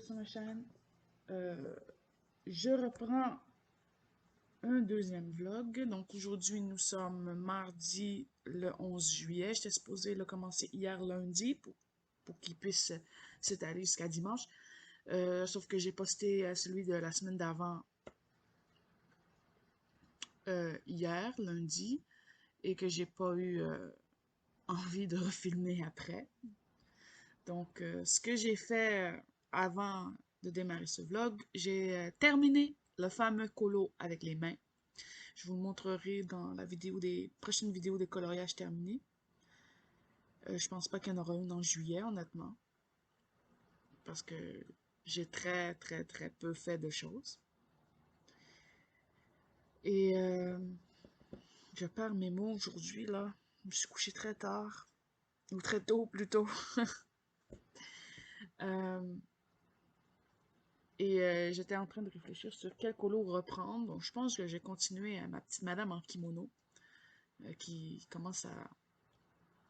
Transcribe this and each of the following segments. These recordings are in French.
sur ma chaîne. Je reprends un deuxième vlog. Donc aujourd'hui, nous sommes mardi le 11 juillet. J'étais supposée le commencer hier lundi pour qu'il puisse s'étaler jusqu'à dimanche. Sauf que j'ai posté celui de la semaine d'avant hier, lundi, et que j'ai pas eu envie de refilmer après. Donc, ce que j'ai fait avant de démarrer ce vlog, j'ai terminé le fameux colo avec les mains. Je vous le montrerai dans la vidéo des prochaines vidéos de coloriage terminé. Je pense pas qu'il y en aura une en juillet, honnêtement, parce que j'ai très peu fait de choses. Et je perds mes mots aujourd'hui, là. Je me suis couchée très tard, ou très tôt plutôt. Euh, Et j'étais en train de réfléchir sur quel colo reprendre. Donc, je pense que j'ai continué à ma petite madame en kimono, qui commence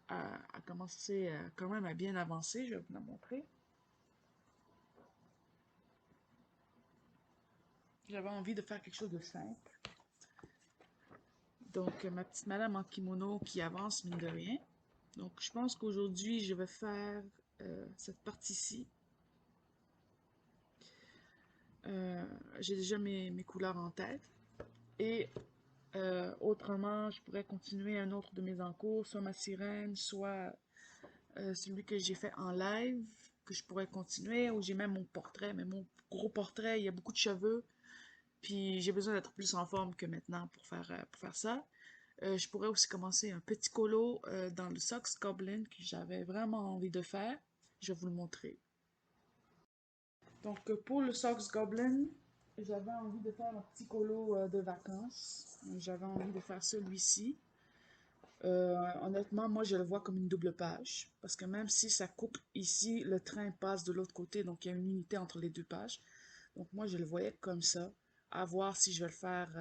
à commencer quand même à bien avancer. Je vais vous la montrer. J'avais envie de faire quelque chose de simple. Donc, ma petite madame en kimono qui avance, mine de rien. Donc, je pense qu'aujourd'hui, je vais faire cette partie-ci. J'ai déjà mes couleurs en tête. Et autrement, je pourrais continuer un autre de mes encours, soit ma sirène, soit celui que j'ai fait en live, que je pourrais continuer, ou j'ai même mon portrait, mais mon gros portrait, il y a beaucoup de cheveux, puis j'ai besoin d'être plus en forme que maintenant pour faire ça. Je pourrais aussi commencer un petit colo dans le Socks Goblin que j'avais vraiment envie de faire. Je vais vous le montrer. Donc pour le Socks Goblin, j'avais envie de faire un petit colo de vacances. J'avais envie de faire celui-ci. Honnêtement, moi, je le vois comme une double page. Parce que même si ça coupe ici, le train passe de l'autre côté. Donc, il y a une unité entre les deux pages. Donc, moi, je le voyais comme ça. À voir si je vais le faire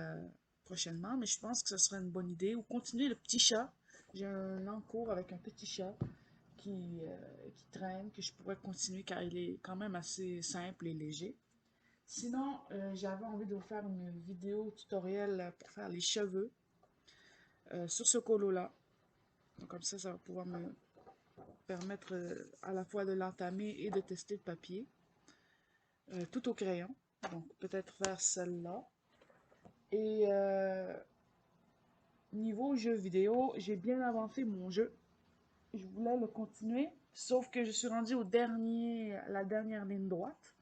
prochainement. Mais je pense que ce serait une bonne idée. Ou continuer le petit chat. J'ai un encours avec un petit chat qui traîne, que je pourrais continuer car il est quand même assez simple et léger. Sinon, j'avais envie de vous faire une vidéo tutoriel pour faire les cheveux sur ce colo-là. Donc comme ça va pouvoir me permettre à la fois de l'entamer et de tester le papier. Tout au crayon. Donc peut-être faire celle-là. Et niveau jeu vidéo, j'ai bien avancé mon jeu. Je voulais le continuer, sauf que je suis rendue la dernière ligne droite.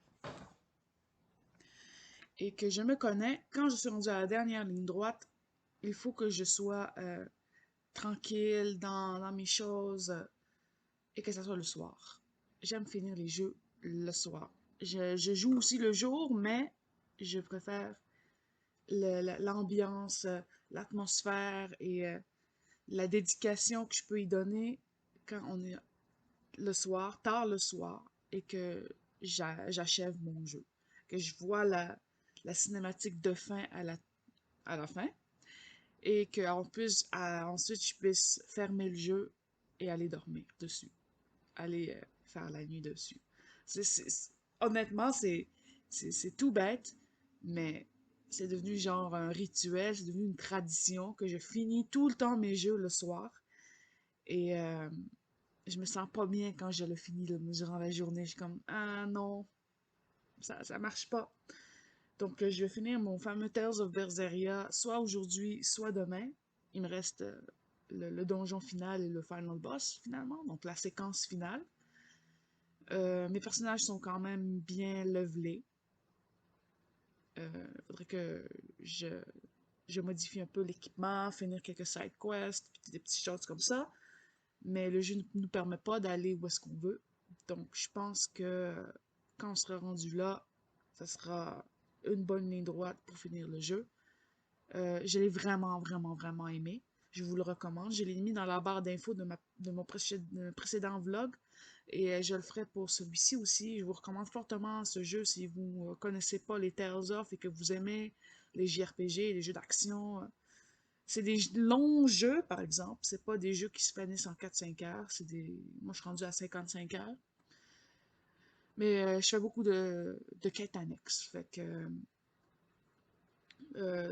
Et que je me connais, quand je suis rendue à la dernière ligne droite, il faut que je sois tranquille dans mes choses et que ça soit le soir. J'aime finir les jeux le soir. Je joue aussi le jour, mais je préfère l'ambiance, l'atmosphère et la dédication que je peux y donner quand on est le soir, tard le soir, et que j'achève mon jeu. Que je vois la cinématique de fin à la fin, et que ensuite je puisse fermer le jeu et aller dormir dessus. Aller faire la nuit dessus. Honnêtement, c'est tout bête, mais c'est devenu genre un rituel, c'est devenu une tradition que je finis tout le temps mes jeux le soir. Et je me sens pas bien quand je le finis durant la journée. Je suis comme, ah non, ça marche pas. Donc, je vais finir mon fameux Tales of Berseria soit aujourd'hui, soit demain. Il me reste le donjon final et le final boss, finalement, donc la séquence finale. Mes personnages sont quand même bien levelés. Faudrait que je modifie un peu l'équipement, finir quelques side quests, puis des petites choses comme ça. Mais le jeu ne nous permet pas d'aller où est-ce qu'on veut. Donc, je pense que quand on sera rendu là, ça sera une bonne ligne droite pour finir le jeu. Je l'ai vraiment aimé. Je vous le recommande. Je l'ai mis dans la barre d'infos de mon précédent vlog. Et je le ferai pour celui-ci aussi. Je vous recommande fortement ce jeu si vous ne connaissez pas les Tales of et que vous aimez les JRPG, les jeux d'action. C'est des longs jeux, par exemple. C'est pas des jeux qui se finissent en 4-5 heures. Moi, je suis rendue à 55 heures. Mais je fais beaucoup de quêtes annexes. Fait que,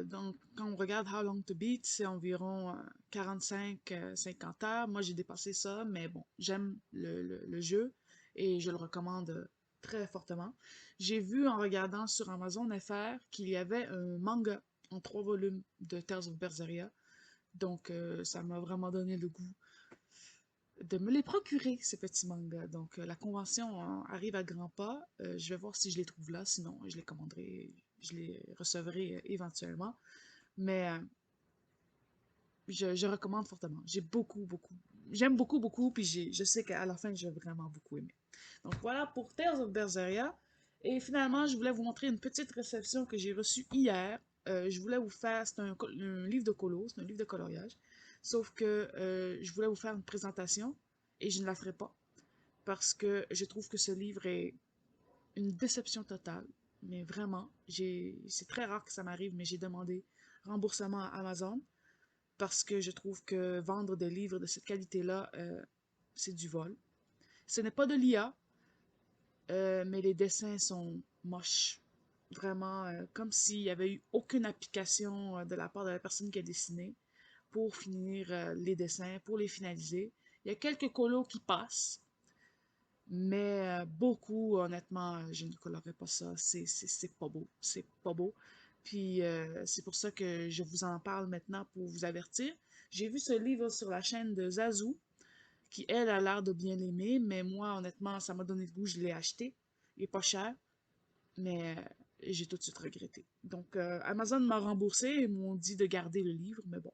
donc, quand on regarde How Long to Beat, c'est environ 45-50 heures. Moi, j'ai dépassé ça, mais bon, j'aime le jeu et je le recommande très fortement. J'ai vu en regardant sur Amazon FR qu'il y avait un manga en 3 volumes de Tales of Berseria. Donc, ça m'a vraiment donné le goût de me les procurer, ces petits mangas. Donc, la convention arrive à grands pas. Je vais voir si je les trouve là. Sinon, je les commanderai, je les recevrai éventuellement. Mais je recommande fortement. J'aime beaucoup, beaucoup. Puis je sais qu'à la fin, je vais vraiment beaucoup aimer. Donc, voilà pour Tales of Berseria. Et finalement, je voulais vous montrer une petite réception que j'ai reçue hier. Je voulais vous faire, c'est un livre de colo, c'est un livre de coloriage. Sauf que je voulais vous faire une présentation et je ne la ferai pas parce que je trouve que ce livre est une déception totale. Mais vraiment, c'est très rare que ça m'arrive, mais j'ai demandé remboursement à Amazon parce que je trouve que vendre des livres de cette qualité-là, c'est du vol. Ce n'est pas de l'IA, mais les dessins sont moches. Vraiment, comme s'il n'y avait eu aucune application de la part de la personne qui a dessiné pour finir les dessins, pour les finaliser. Il y a quelques colos qui passent, mais beaucoup, honnêtement, je ne colorerai pas ça. C'est pas beau. C'est pas beau. Puis c'est pour ça que je vous en parle maintenant pour vous avertir. J'ai vu ce livre sur la chaîne de Zazu, qui elle a l'air de bien l'aimer, mais moi, honnêtement, ça m'a donné le goût, je l'ai acheté. Il est pas cher, mais j'ai tout de suite regretté. Donc Amazon m'a remboursé et m'ont dit de garder le livre, mais bon,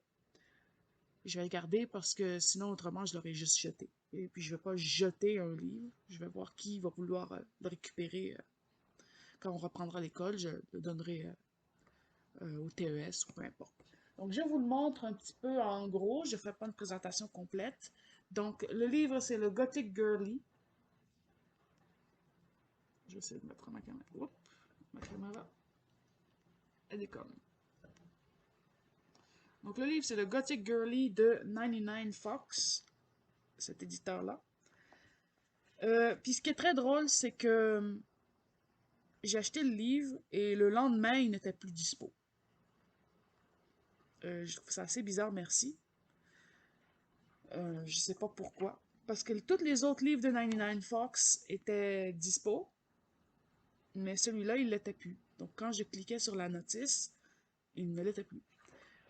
je vais le garder parce que sinon, autrement, je l'aurais juste jeté. Et puis, je vais pas jeter un livre. Je vais voir qui va vouloir le récupérer quand on reprendra l'école. Je le donnerai au TES ou peu importe. Donc, je vous le montre un petit peu en gros. Je ne ferai pas une présentation complète. Donc, le livre, c'est le Gothic Girly. Je vais essayer de mettre ma caméra. Oups, ma caméra. Elle déconne. Donc, le livre, c'est le Gothic Girly de 99 Fox, cet éditeur-là. Puis ce qui est très drôle, c'est que j'ai acheté le livre et le lendemain, il n'était plus dispo. Je trouve ça assez bizarre, merci. Je sais pas pourquoi. Parce que tous les autres livres de 99 Fox étaient dispo, mais celui-là, il l'était plus. Donc quand je cliquais sur la notice, il ne l'était plus.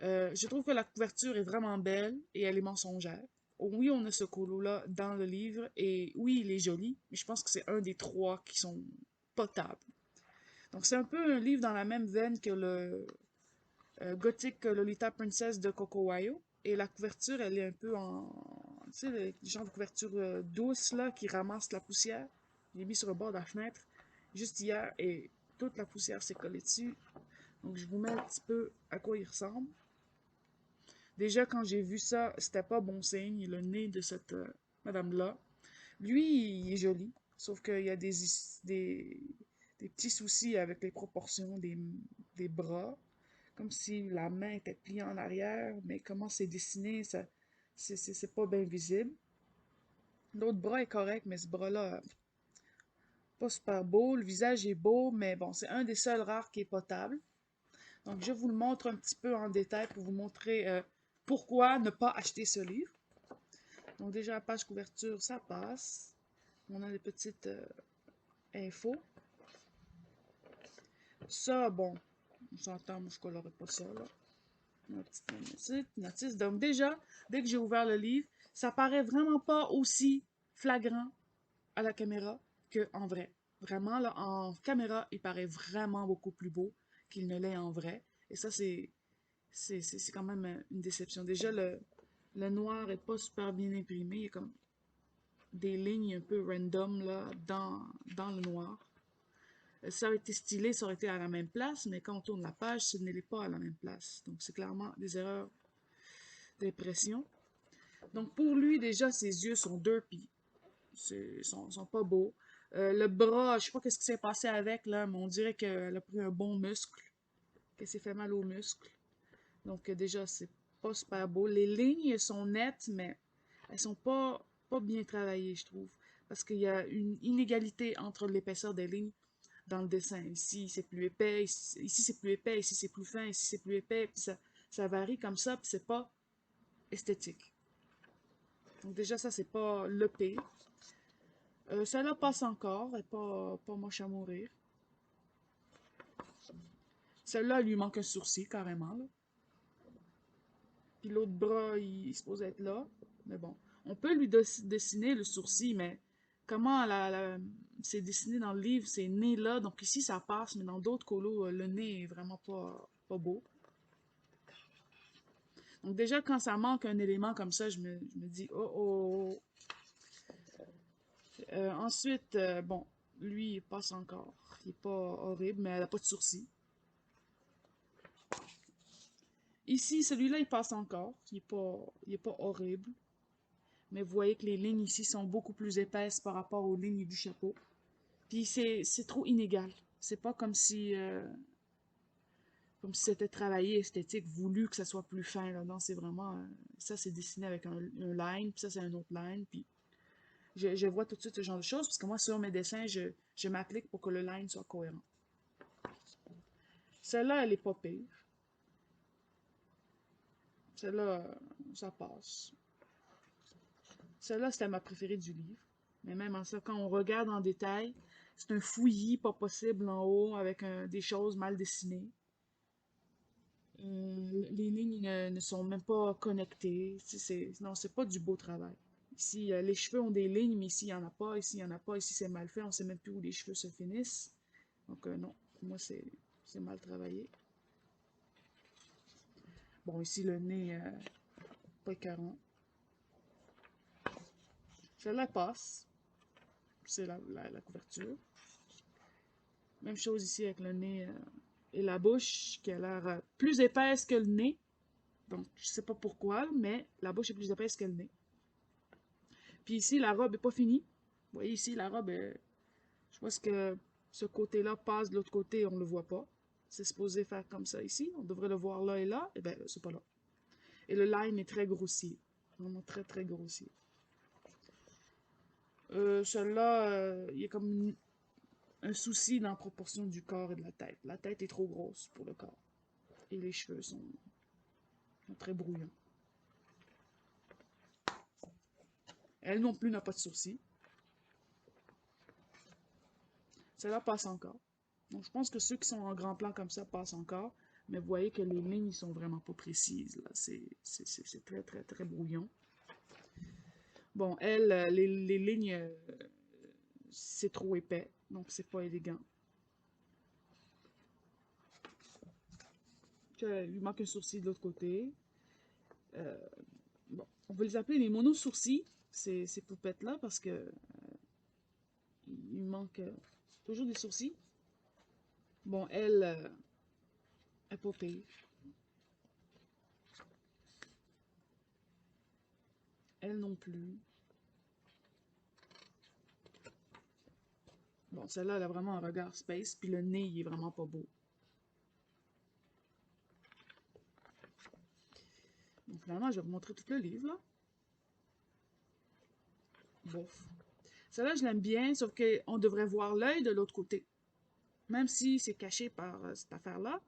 Je trouve que la couverture est vraiment belle et elle est mensongère. Oui, on a ce colo-là dans le livre et oui, il est joli, mais je pense que c'est un des trois qui sont potables. Donc c'est un peu un livre dans la même veine que le Gothic Lolita Princess de Coco Wayo. Et la couverture, elle est un peu en... Tu sais, le genre de couverture douce, là, qui ramasse la poussière. Je l'ai mis sur le bord de la fenêtre juste hier et toute la poussière s'est collée dessus. Donc je vous mets un petit peu à quoi il ressemble. Déjà, quand j'ai vu ça, c'était pas bon signe, le nez de cette madame-là. Lui, il est joli, sauf qu'il y a des petits soucis avec les proportions des bras, comme si la main était pliée en arrière, mais comment c'est dessiné, ça, c'est pas bien visible. L'autre bras est correct, mais ce bras-là, pas super beau. Le visage est beau, mais bon, c'est un des seuls rares qui est potable. Donc, je vous le montre un petit peu en détail pour vous montrer pourquoi ne pas acheter ce livre. Donc, déjà, la page couverture, ça passe. On a des petites infos. Ça, bon, on s'entend, moi je colorerai pas ça, là. Une petite notice. Donc déjà, dès que j'ai ouvert le livre, ça paraît vraiment pas aussi flagrant à la caméra qu'en vrai. Vraiment, là, en caméra, il paraît vraiment beaucoup plus beau qu'il ne l'est en vrai. Et ça, c'est quand même une déception. Déjà, le noir est pas super bien imprimé. Il y a comme des lignes un peu random là, dans le noir. Ça aurait été stylé, ça aurait été à la même place, mais quand on tourne la page, ce n'est pas à la même place. Donc, c'est clairement des erreurs d'impression. Donc, pour lui, déjà, ses yeux sont derpy. Sont pas beaux. Le bras, je sais pas qu'est-ce qui s'est passé avec, là, mais on dirait qu'elle a pris un bon muscle, qu'elle s'est fait mal au muscle. Donc, déjà, c'est pas super beau. Les lignes sont nettes, mais elles sont pas bien travaillées, je trouve. parce qu'il y a une inégalité entre l'épaisseur des lignes dans le dessin. Ici, c'est plus épais, ici c'est plus épais, ici c'est plus fin, ici c'est plus épais, puis ça varie comme ça, puis c'est pas esthétique. Donc déjà, ça, c'est pas le pire. Celle-là passe encore, elle est pas moche à mourir. Celle-là, il lui manque un sourcil, carrément, là. Puis l'autre bras, il est supposé être là. Mais bon, on peut lui dessiner le sourcil, mais comment c'est dessiné dans le livre, c'est né là. Donc ici, ça passe, mais dans d'autres colos, le nez est vraiment pas beau. Donc déjà, quand ça manque un élément comme ça, je me dis, oh oh. Ensuite, bon, lui, il passe encore. Il est pas horrible, mais elle a pas de sourcils. Ici, celui-là, il passe encore. Il est pas horrible. Mais vous voyez que les lignes ici sont beaucoup plus épaisses par rapport aux lignes du chapeau. Puis c'est trop inégal. C'est pas comme si c'était travaillé, esthétique, voulu que ça soit plus fin. Là. Non, c'est vraiment... ça, c'est dessiné avec un line, puis ça, c'est un autre line. Puis je vois tout de suite ce genre de choses, parce que moi, sur mes dessins, je m'applique pour que le line soit cohérent. Celle-là, elle est pas pire. Celle-là, ça passe. Celle-là, c'était ma préférée du livre. Mais même en ça, quand on regarde en détail, c'est un fouillis pas possible en haut avec des choses mal dessinées. Les lignes ne sont même pas connectées. Non, c'est pas du beau travail. Ici, les cheveux ont des lignes, mais ici, il n'y en a pas. Ici, il n'y en a pas. Ici, c'est mal fait. On sait même plus où les cheveux se finissent. Donc, non. Pour moi, c'est mal travaillé. Bon, ici, le nez, pas écœurant. Celle-là passe. C'est la couverture. Même chose ici avec le nez et la bouche qui a l'air plus épaisse que le nez. Donc, je sais pas pourquoi, mais la bouche est plus épaisse que le nez. Puis ici, la robe est pas finie. Vous voyez ici, la robe, je pense que ce côté-là passe de l'autre côté, on le voit pas. C'est supposé faire comme ça ici. On devrait le voir là et là. Et bien, c'est pas là. Et le line est très grossier. Vraiment très, très grossier. Celui-là, il y a comme un souci dans la proportion du corps et de la tête. La tête est trop grosse pour le corps. Et les cheveux sont très brouillants. Elle non plus n'a pas de sourcils. Celle-là passe encore. Donc je pense que ceux qui sont en grand plan comme ça passent encore. Mais vous voyez que les lignes sont vraiment pas précises. Là. C'est très, très, très brouillon. Bon, elle, les lignes, c'est trop épais. Donc c'est pas élégant. Il lui manque un sourcil de l'autre côté. Bon, on va les appeler les monosourcils, ces poupettes-là, parce que il manque toujours des sourcils. Bon, elle, elle est pas pire. Elle non plus. Bon, celle-là, elle a vraiment un regard space, puis le nez, il est vraiment pas beau. Donc finalement, je vais vous montrer tout le livre, là. Bof. Celle-là, je l'aime bien, sauf qu'on devrait voir l'œil de l'autre côté. Même si c'est caché par cette affaire-là,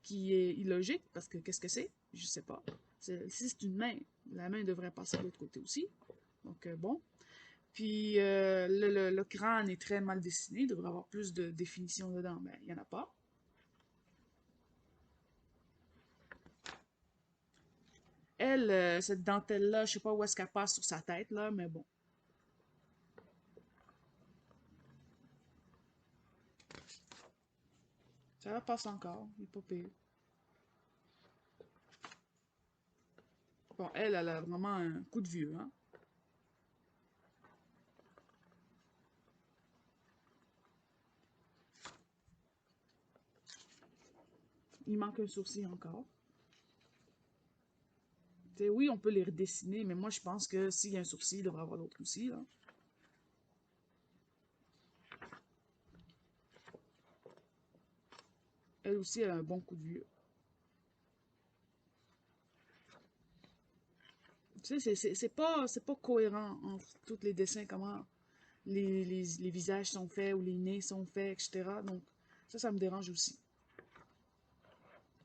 qui est illogique, parce que qu'est-ce que c'est? Je sais pas. Si c'est une main, la main devrait passer de l'autre côté aussi. Donc, bon. Puis, le crâne est très mal dessiné, il devrait avoir plus de définition dedans, mais il n'y en a pas. Elle, cette dentelle-là, je sais pas où est-ce qu'elle passe sur sa tête, là, mais bon. Ça passe encore, il est pas pire. Bon, elle a vraiment un coup de vieux, hein. Il manque un sourcil encore. T'sais, oui, on peut les redessiner, mais moi, je pense que s'il y a un sourcil, il devrait y avoir l'autre aussi, là. Elle aussi, elle a un bon coup de vieux. Tu sais, c'est pas cohérent entre tous les dessins, comment les visages sont faits ou les nez sont faits, etc. Donc, ça me dérange aussi.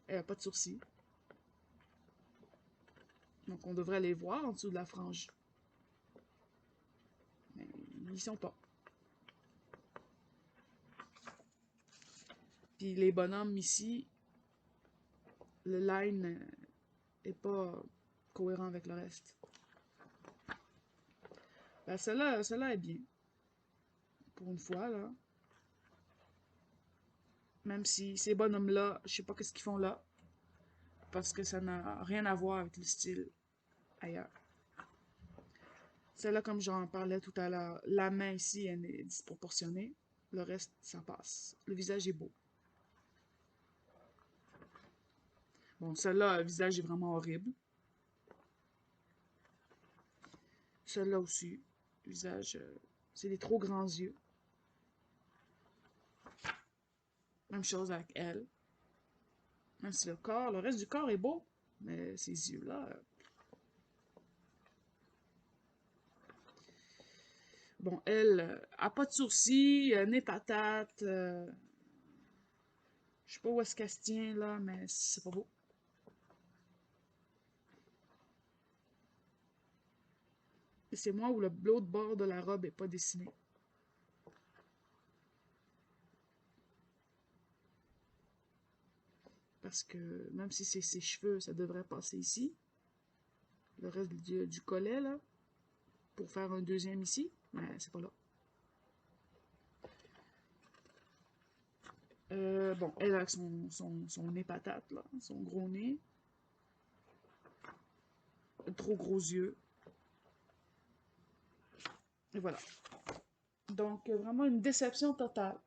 Elle n'a pas de sourcils. Donc, on devrait les voir en dessous de la frange. Mais ils sont pas. Puis les bonhommes ici, le line est pas cohérent avec le reste. Ben, celle-là est bien. Pour une fois, là. Même si ces bonhommes-là, je sais pas qu'est-ce qu'ils font là. Parce que ça n'a rien à voir avec le style ailleurs. Celle-là, comme j'en parlais tout à l'heure, la main ici, elle est disproportionnée. Le reste, ça passe. Le visage est beau. Bon, celle-là, le visage est vraiment horrible. Celle-là aussi, le visage, c'est des trop grands yeux. Même chose avec elle. Même si le reste du corps est beau, mais ces yeux-là... Bon, elle a pas de sourcils, nez patate. Je sais pas où est-ce qu'elle se tient, là, mais c'est pas beau. Et c'est moi où l'autre bord de la robe est pas dessiné. Parce que même si c'est ses cheveux, ça devrait passer ici. Le reste du collet, là. Pour faire un deuxième ici. Mais c'est pas là. Bon, elle a son nez patate, là. Son gros nez. Trop gros yeux. Et voilà. Donc, vraiment une déception totale.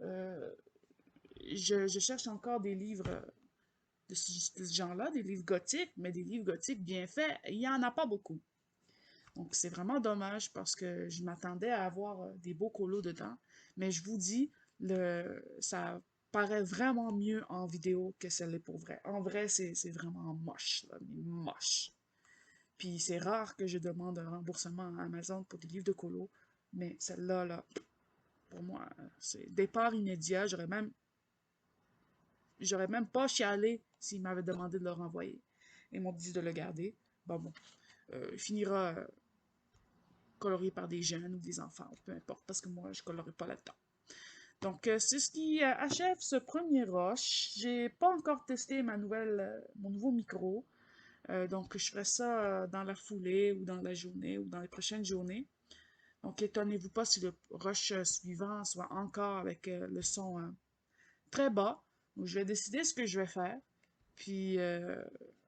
Euh, je cherche encore des livres de ce genre-là, des livres gothiques, mais des livres gothiques bien faits, il n'y en a pas beaucoup. Donc, c'est vraiment dommage parce que je m'attendais à avoir des beaux colos dedans. Mais je vous dis, ça paraît vraiment mieux en vidéo que ça l'est pour vrai. En vrai, c'est vraiment moche, là, mais moche. Puis c'est rare que je demande un remboursement à Amazon pour des livres de colos, mais celle-là, là, pour moi, c'est départ immédiat. J'aurais même pas chialé s'ils m'avaient demandé de le renvoyer. Ils m'ont dit de le garder. Bon, il finira colorié par des jeunes ou des enfants, peu importe, parce que moi, je colorerai pas là-dedans. Donc, c'est ce qui achève ce premier rush. J'ai pas encore testé mon nouveau micro. Donc, je ferai ça dans la foulée ou dans la journée ou dans les prochaines journées. Donc, étonnez-vous pas si le rush suivant soit encore avec le son très bas. Donc, je vais décider ce que je vais faire. Puis,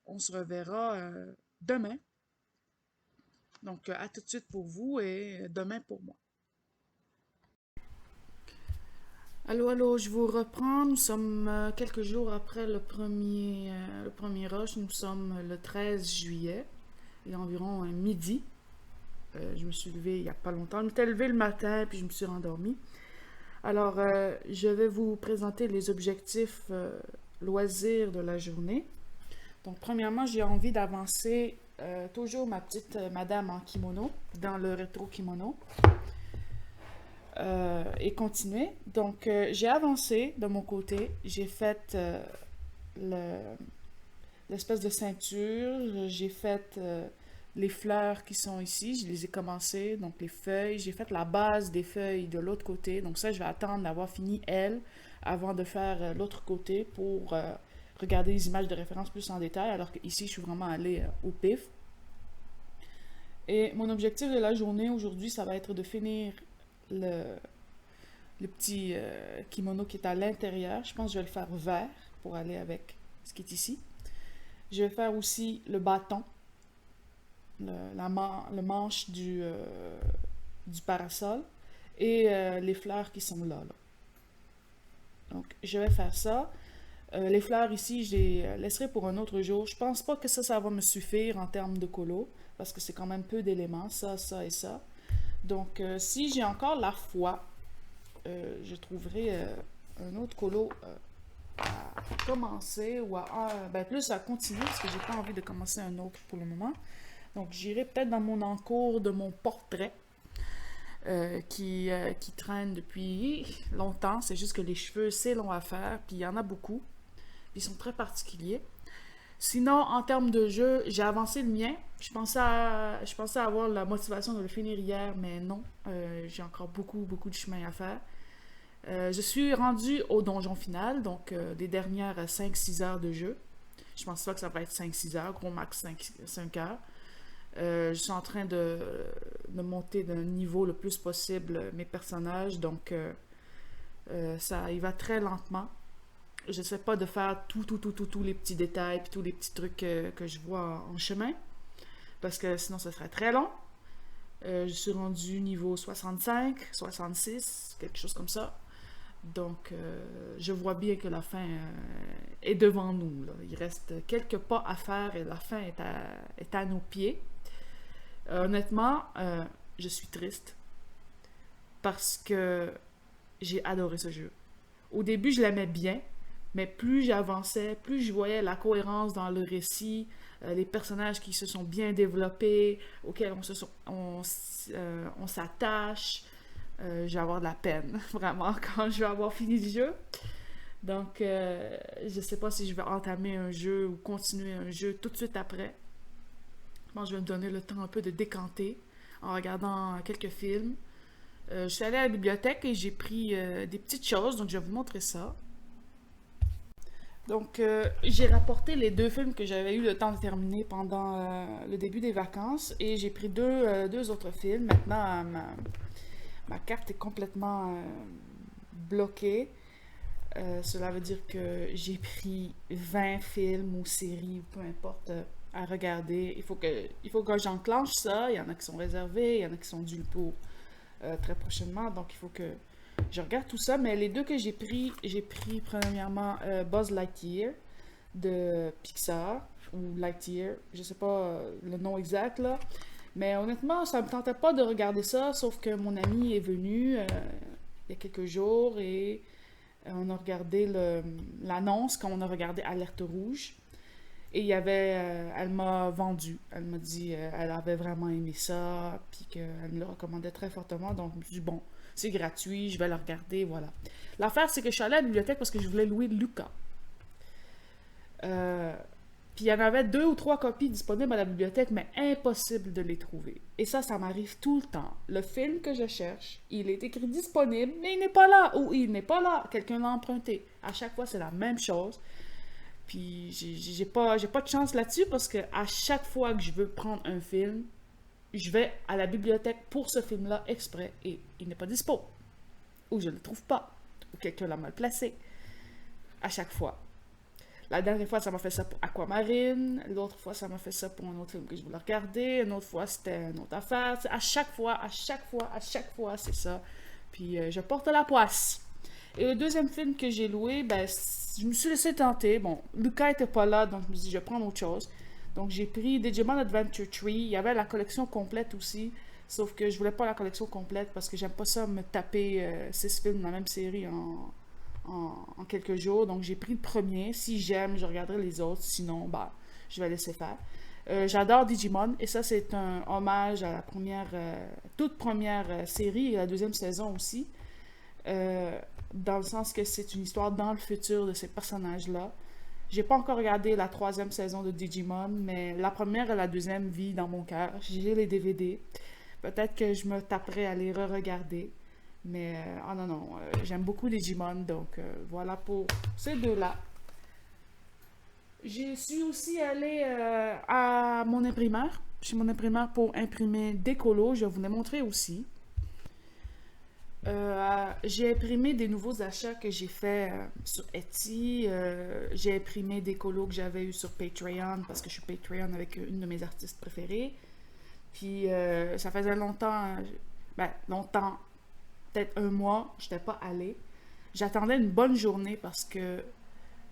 on se reverra demain. Donc, à tout de suite pour vous et demain pour moi. Allô, allô, je vous reprends. Nous sommes quelques jours après le premier rush. Nous sommes le 13 juillet. Il est environ midi. Je me suis levée il n'y a pas longtemps. Je m'étais levée le matin puis je me suis rendormie. Alors, je vais vous présenter les objectifs loisirs de la journée. Donc, premièrement, j'ai envie d'avancer toujours ma petite madame en kimono, dans le rétro kimono. Et continuer. Donc, j'ai avancé de mon côté. J'ai fait l'espèce de ceinture. J'ai fait les fleurs qui sont ici. Je les ai commencées. Donc, les feuilles. J'ai fait la base des feuilles de l'autre côté. Donc, ça, je vais attendre d'avoir fini elle avant de faire l'autre côté pour regarder les images de référence plus en détail. Alors qu'ici, je suis vraiment allée au pif. Et mon objectif de la journée aujourd'hui, ça va être de finir le petit kimono qui est à l'intérieur. Je pense que je vais le faire vert pour aller avec ce qui est ici. Je vais faire aussi le bâton, le manche du parasol et les fleurs qui sont là. Donc, je vais faire ça. Les fleurs ici, je les laisserai pour un autre jour. Je pense pas que ça va me suffire en termes de colo, parce que c'est quand même peu d'éléments, ça et ça. Donc, si j'ai encore la foi, je trouverai un autre colo à commencer ou plus à continuer parce que j'ai pas envie de commencer un autre pour le moment. Donc, j'irai peut-être dans mon encours de mon portrait qui traînent depuis longtemps. C'est juste que les cheveux, c'est long à faire, puis il y en a beaucoup. Puis ils sont très particuliers. Sinon, en termes de jeu, j'ai avancé le mien. Je pensais avoir la motivation de le finir hier, mais non. J'ai encore beaucoup de chemin à faire. Je suis rendu au donjon final, donc des dernières 5-6 heures de jeu. Je pense pas que ça va être 5-6 heures, gros max 5 heures. Je suis en train de monter d'un niveau le plus possible mes personnages, donc ça y va très lentement. Je sais pas de faire tous les petits détails puis tous les petits trucs que je vois en chemin, parce que sinon ça serait très long. Je suis rendu niveau 65, 66, quelque chose comme ça. Donc, je vois bien que la fin est devant nous, là. Il reste quelques pas à faire et la fin est à nos pieds. Honnêtement, je suis triste parce que j'ai adoré ce jeu. Au début, je l'aimais bien, mais plus j'avançais, plus je voyais la cohérence dans le récit, les personnages qui se sont bien développés, auxquels on s'attache. Je vais avoir de la peine, vraiment, quand je vais avoir fini le jeu. Donc, je sais pas si je vais entamer un jeu ou continuer un jeu tout de suite après. Bon, je vais me donner le temps un peu de décanter en regardant quelques films. Je suis allée à la bibliothèque et j'ai pris des petites choses, donc je vais vous montrer ça. Donc, j'ai rapporté les 2 films que j'avais eu le temps de terminer pendant le début des vacances et j'ai pris deux autres films. Maintenant, ma carte est complètement bloquée. Cela veut dire que j'ai pris 20 films ou séries, peu importe, à regarder. Il faut que j'enclenche ça. Il y en a qui sont réservés, il y en a qui sont dus pour très prochainement. Donc, il faut que je regarde tout ça. Mais les 2 que j'ai pris premièrement Buzz Lightyear de Pixar, ou Lightyear, je sais pas le nom exact là. Mais honnêtement, ça me tentait pas de regarder ça, sauf que mon ami est venu il y a quelques jours et on a regardé l'annonce quand on a regardé Alerte Rouge. Et il y avait, elle m'a vendu. Elle m'a dit elle avait vraiment aimé ça, puis qu'elle me le recommandait très fortement. Donc, je me suis dit, bon, c'est gratuit, je vais le regarder, voilà. L'affaire, c'est que je suis allée à la bibliothèque parce que je voulais louer Luca. Puis il y en avait 2 ou 3 copies disponibles à la bibliothèque, mais impossible de les trouver. Et ça m'arrive tout le temps. Le film que je cherche, il est écrit disponible, mais il n'est pas là. Ou il n'est pas là. Quelqu'un l'a emprunté. À chaque fois, c'est la même chose. Puis j'ai pas de chance là-dessus parce que à chaque fois que je veux prendre un film, je vais à la bibliothèque pour ce film-là exprès et il n'est pas dispo. Ou je ne le trouve pas. Ou quelqu'un l'a mal placé. À chaque fois. La dernière fois, ça m'a fait ça pour Aquamarine. L'autre fois, ça m'a fait ça pour un autre film que je voulais regarder. Une autre fois, c'était une autre affaire. À chaque fois, c'est ça. Puis je porte la poisse. Et le deuxième film que j'ai loué, ben, je me suis laissé tenter. Bon, Lucas était pas là, donc je me suis dit, je vais prendre autre chose. Donc j'ai pris Digimon Adventure Tree. Il y avait la collection complète aussi. Sauf que je voulais pas la collection complète parce que j'aime pas ça me taper 6 films dans la même série en quelques jours. Donc j'ai pris le premier. Si j'aime, je regarderai les autres. Sinon, bah, je vais laisser faire. J'adore Digimon et ça c'est un hommage à la toute première série et la deuxième saison aussi. Dans le sens que c'est une histoire dans le futur de ces personnages-là. J'ai pas encore regardé la 3e saison de Digimon, mais la première et la deuxième vivent dans mon cœur. J'ai les DVD. Peut-être que je me taperai à les re-regarder. Mais, oh non, non, j'aime beaucoup Digimon, donc voilà pour ces 2-là. Je suis aussi allée à mon imprimeur, chez mon imprimeur pour imprimer des colos. Je vais vous les montrer aussi. J'ai imprimé des nouveaux achats que j'ai fait sur Etsy. J'ai imprimé des colos que j'avais eu sur Patreon parce que je suis Patreon avec une de mes artistes préférées. Puis ça faisait longtemps, peut-être un mois, je n'étais pas allée. J'attendais une bonne journée parce que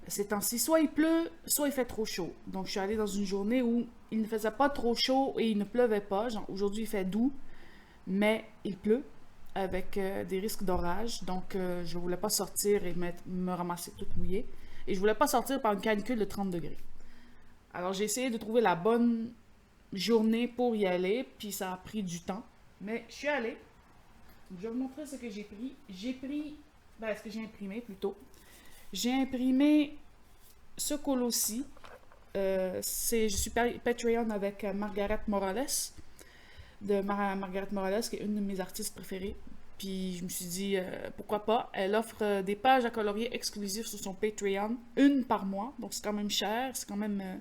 ces temps-ci, soit il pleut, soit il fait trop chaud. Donc je suis allée dans une journée où il ne faisait pas trop chaud et il ne pleuvait pas. Genre aujourd'hui il fait doux, mais il pleut avec des risques d'orage. Donc, je ne voulais pas sortir et me ramasser toute mouillée. Et je ne voulais pas sortir par une canicule de 30 degrés. Alors, j'ai essayé de trouver la bonne journée pour y aller, puis ça a pris du temps. Mais je suis allée. Je vais vous montrer ce que j'ai pris. Ce que j'ai imprimé plutôt. J'ai imprimé ce colo-ci. Je suis Patreon avec Margaret Morales, de Margaret Morales, qui est une de mes artistes préférées. Puis je me suis dit, pourquoi pas. Elle offre des pages à colorier exclusives sur son Patreon, une par mois. Donc c'est quand même cher, c'est quand même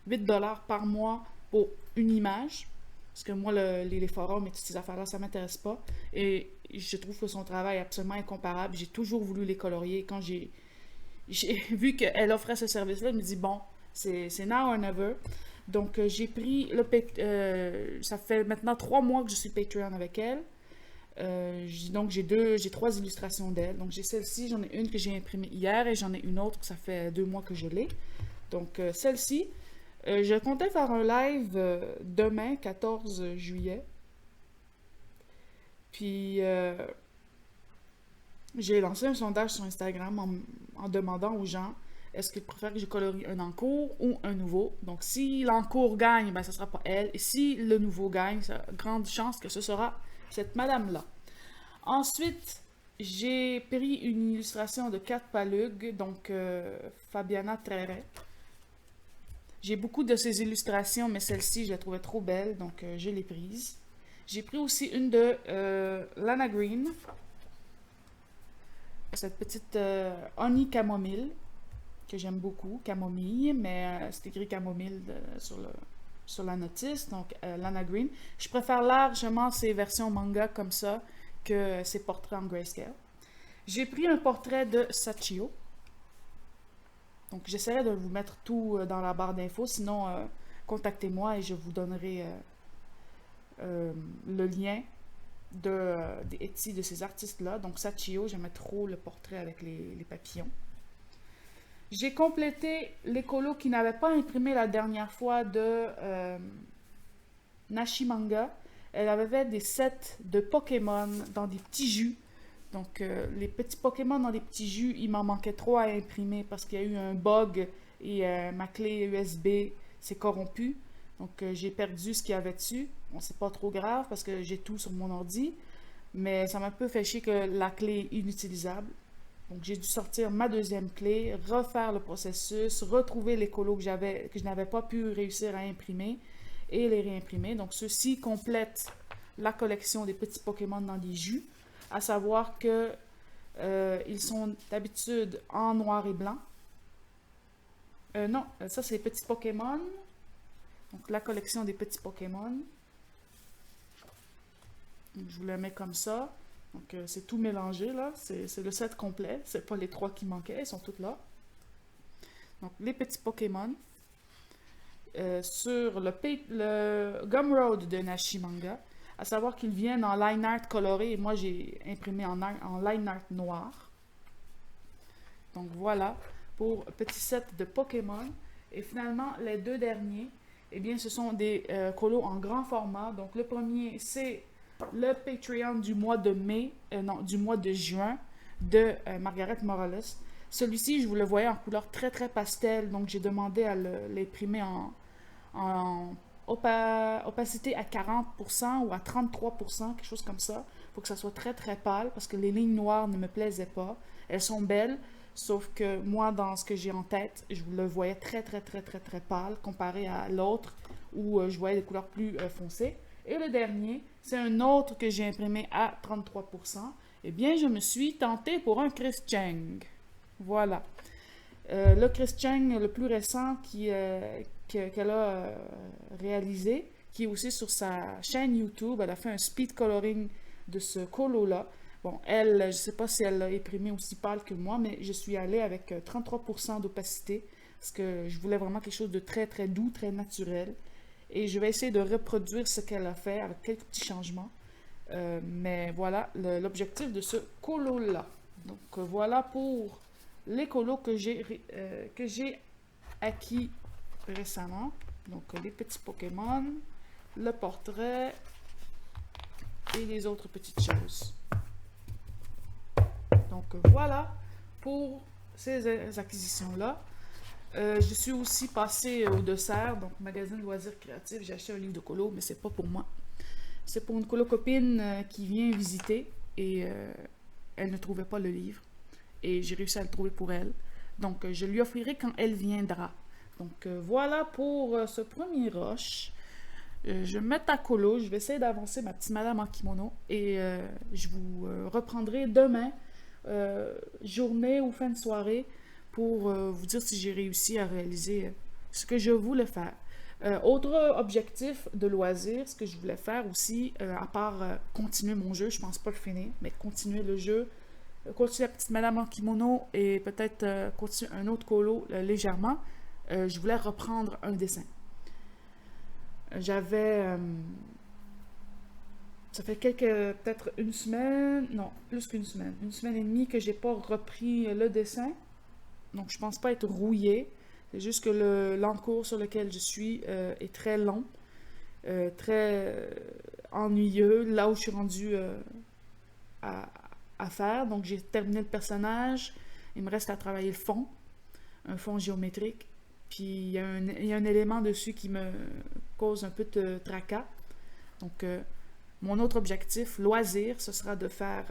8$ par mois pour une image. Parce que moi, les forums et toutes ces affaires-là, ça m'intéresse pas. Et je trouve que son travail est absolument incomparable. J'ai toujours voulu les colorier. Quand j'ai vu qu'elle offrait ce service-là, je me dis, bon, c'est now or never. Donc, j'ai pris ça fait maintenant 3 mois que je suis Patreon avec elle. Donc, j'ai 3 illustrations d'elle. Donc, j'ai celle-ci, j'en ai une que j'ai imprimée hier et j'en ai une autre que ça fait 2 mois que je l'ai. Donc, celle-ci, je comptais faire un live demain, 14 juillet. Puis, j'ai lancé un sondage sur Instagram en demandant aux gens est-ce qu'ils préfèrent que je colorie un encours ou un nouveau. Donc, si l'encours gagne, ben, ce ne sera pas elle. Et si le nouveau gagne, il y a grande chance que ce sera cette madame-là. Ensuite, j'ai pris une illustration de Kat Palug, donc Fabiana Trere. J'ai beaucoup de ces illustrations, mais celle-ci, je la trouvais trop belle, donc je l'ai prise. J'ai pris aussi une de Lana Green, cette petite honey camomille, que j'aime beaucoup, camomille, mais c'est écrit camomille sur la notice, donc Lana Green. Je préfère largement ces versions manga comme ça que ces portraits en grayscale. J'ai pris un portrait de Sachio. Donc j'essaierai de vous mettre tout dans la barre d'infos, sinon contactez-moi et je vous donnerai le lien des Etsy de ces artistes-là. Donc Sachio, j'aimais trop le portrait avec les papillons. J'ai complété les colos qui n'avaient pas imprimé la dernière fois de Nashi Manga. Elle avait fait des sets de Pokémon dans des petits jus. Donc, les petits Pokémon dans des petits jus, il m'en manquait trop à imprimer parce qu'il y a eu un bug et ma clé USB s'est corrompue. Donc, j'ai perdu ce qu'il y avait dessus. Bon, c'est pas trop grave parce que j'ai tout sur mon ordi. Mais ça m'a un peu fait chier que la clé est inutilisable. Donc, j'ai dû sortir ma deuxième clé, refaire le processus, retrouver les colos que je n'avais pas pu réussir à imprimer et les réimprimer. Donc, ceux-ci complètent la collection des petits Pokémon dans des jus. À savoir que ils sont d'habitude en noir et blanc. Non, ça c'est les petits Pokémon. Donc, la collection des petits Pokémon. Donc, je vous le mets comme ça. Donc, c'est tout mélangé, là. C'est le set complet. C'est pas les 3 qui manquaient, ils sont tous là. Donc, les petits Pokémon. Sur le Gumroad de Nashi Manga. À savoir qu'ils viennent en line art coloré et moi j'ai imprimé en line art noir. Donc voilà pour petit set de Pokémon. Et finalement, les deux derniers, eh bien, ce sont des colos en grand format. Donc le premier, c'est le Patreon du mois de du mois de juin de Margaret Morales. Celui-ci, je vous le voyais en couleur très très pastel, donc j'ai demandé à l'imprimer en opacité à 40% ou à 33%, quelque chose comme ça. Il faut que ça soit très très pâle parce que les lignes noires ne me plaisaient pas. Elles sont belles, sauf que moi, dans ce que j'ai en tête, je le voyais très très très très très pâle comparé à l'autre où je voyais des couleurs plus foncées. Et le dernier, c'est un autre que j'ai imprimé à 33%. Eh bien, je me suis tentée pour un Chris Cheng. Voilà. Le Chris Cheng, le plus récent qu'elle a réalisé, qui est aussi sur sa chaîne YouTube. Elle a fait un speed coloring de ce colo-là. Bon, elle, je ne sais pas si elle l'a imprimé aussi pâle que moi, mais je suis allée avec 33% d'opacité parce que je voulais vraiment quelque chose de très, très doux, très naturel. Et je vais essayer de reproduire ce qu'elle a fait avec quelques petits changements. Mais voilà l'objectif de ce colo-là. Donc voilà pour les colos que j'ai acquis récemment. Donc les petits Pokémon, le portrait et les autres petites choses. Donc voilà pour ces acquisitions-là. Je suis aussi passée au dessert, donc magazine loisirs créatifs. J'ai acheté un livre de colo, mais c'est pas pour moi. C'est pour une colo copine qui vient visiter. et elle ne trouvait pas le livre. Et j'ai réussi à le trouver pour elle. Donc, je lui offrirai quand elle viendra. Donc, voilà pour ce premier rush. Je vais me mettre à colo. Je vais essayer d'avancer ma petite madame en kimono. Et je vous reprendrai demain, journée ou fin de soirée, pour vous dire si j'ai réussi à réaliser ce que je voulais faire. Autre objectif de loisir, ce que je voulais faire aussi, à part continuer mon jeu, je pense pas le finir, mais continuer le jeu, continuer la petite madame en kimono et peut-être continuer un autre colo légèrement, je voulais reprendre un dessin. J'avais... ça fait peut-être une semaine, non, plus qu'une semaine et demie que j'ai pas repris le dessin. Donc je pense pas être rouillée. C'est juste que l'encours sur lequel je suis est très long, très ennuyeux, là où je suis rendue à faire. Donc j'ai terminé le personnage, il me reste à travailler le fond, un fond géométrique. Puis il y a un élément dessus qui me cause un peu de tracas. Donc mon autre objectif, loisir, ce sera de faire...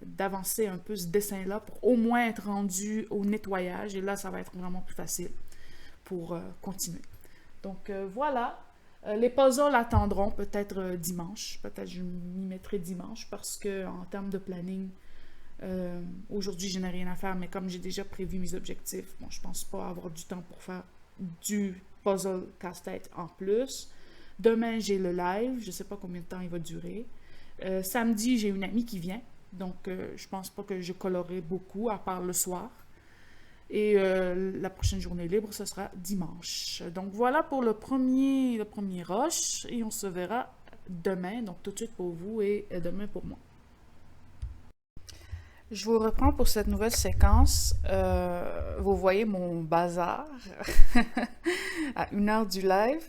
d'avancer un peu ce dessin-là pour au moins être rendu au nettoyage. Et là, ça va être vraiment plus facile pour continuer. Donc, voilà. Les puzzles attendront peut-être dimanche. Peut-être je m'y mettrai dimanche parce que en termes de planning, aujourd'hui, je n'ai rien à faire. Mais comme j'ai déjà prévu mes objectifs, bon, je pense pas avoir du temps pour faire du puzzle casse-tête en plus. Demain, j'ai le live. Je sais pas combien de temps il va durer. Samedi, j'ai une amie qui vient. Donc, je pense pas que je colorerai beaucoup, à part le soir. Et la prochaine journée libre, ce sera dimanche. Donc, voilà pour le premier rush. Et on se verra demain. Donc, tout de suite pour vous et demain pour moi. Je vous reprends pour cette nouvelle séquence. Vous voyez mon bazar à 1h du live.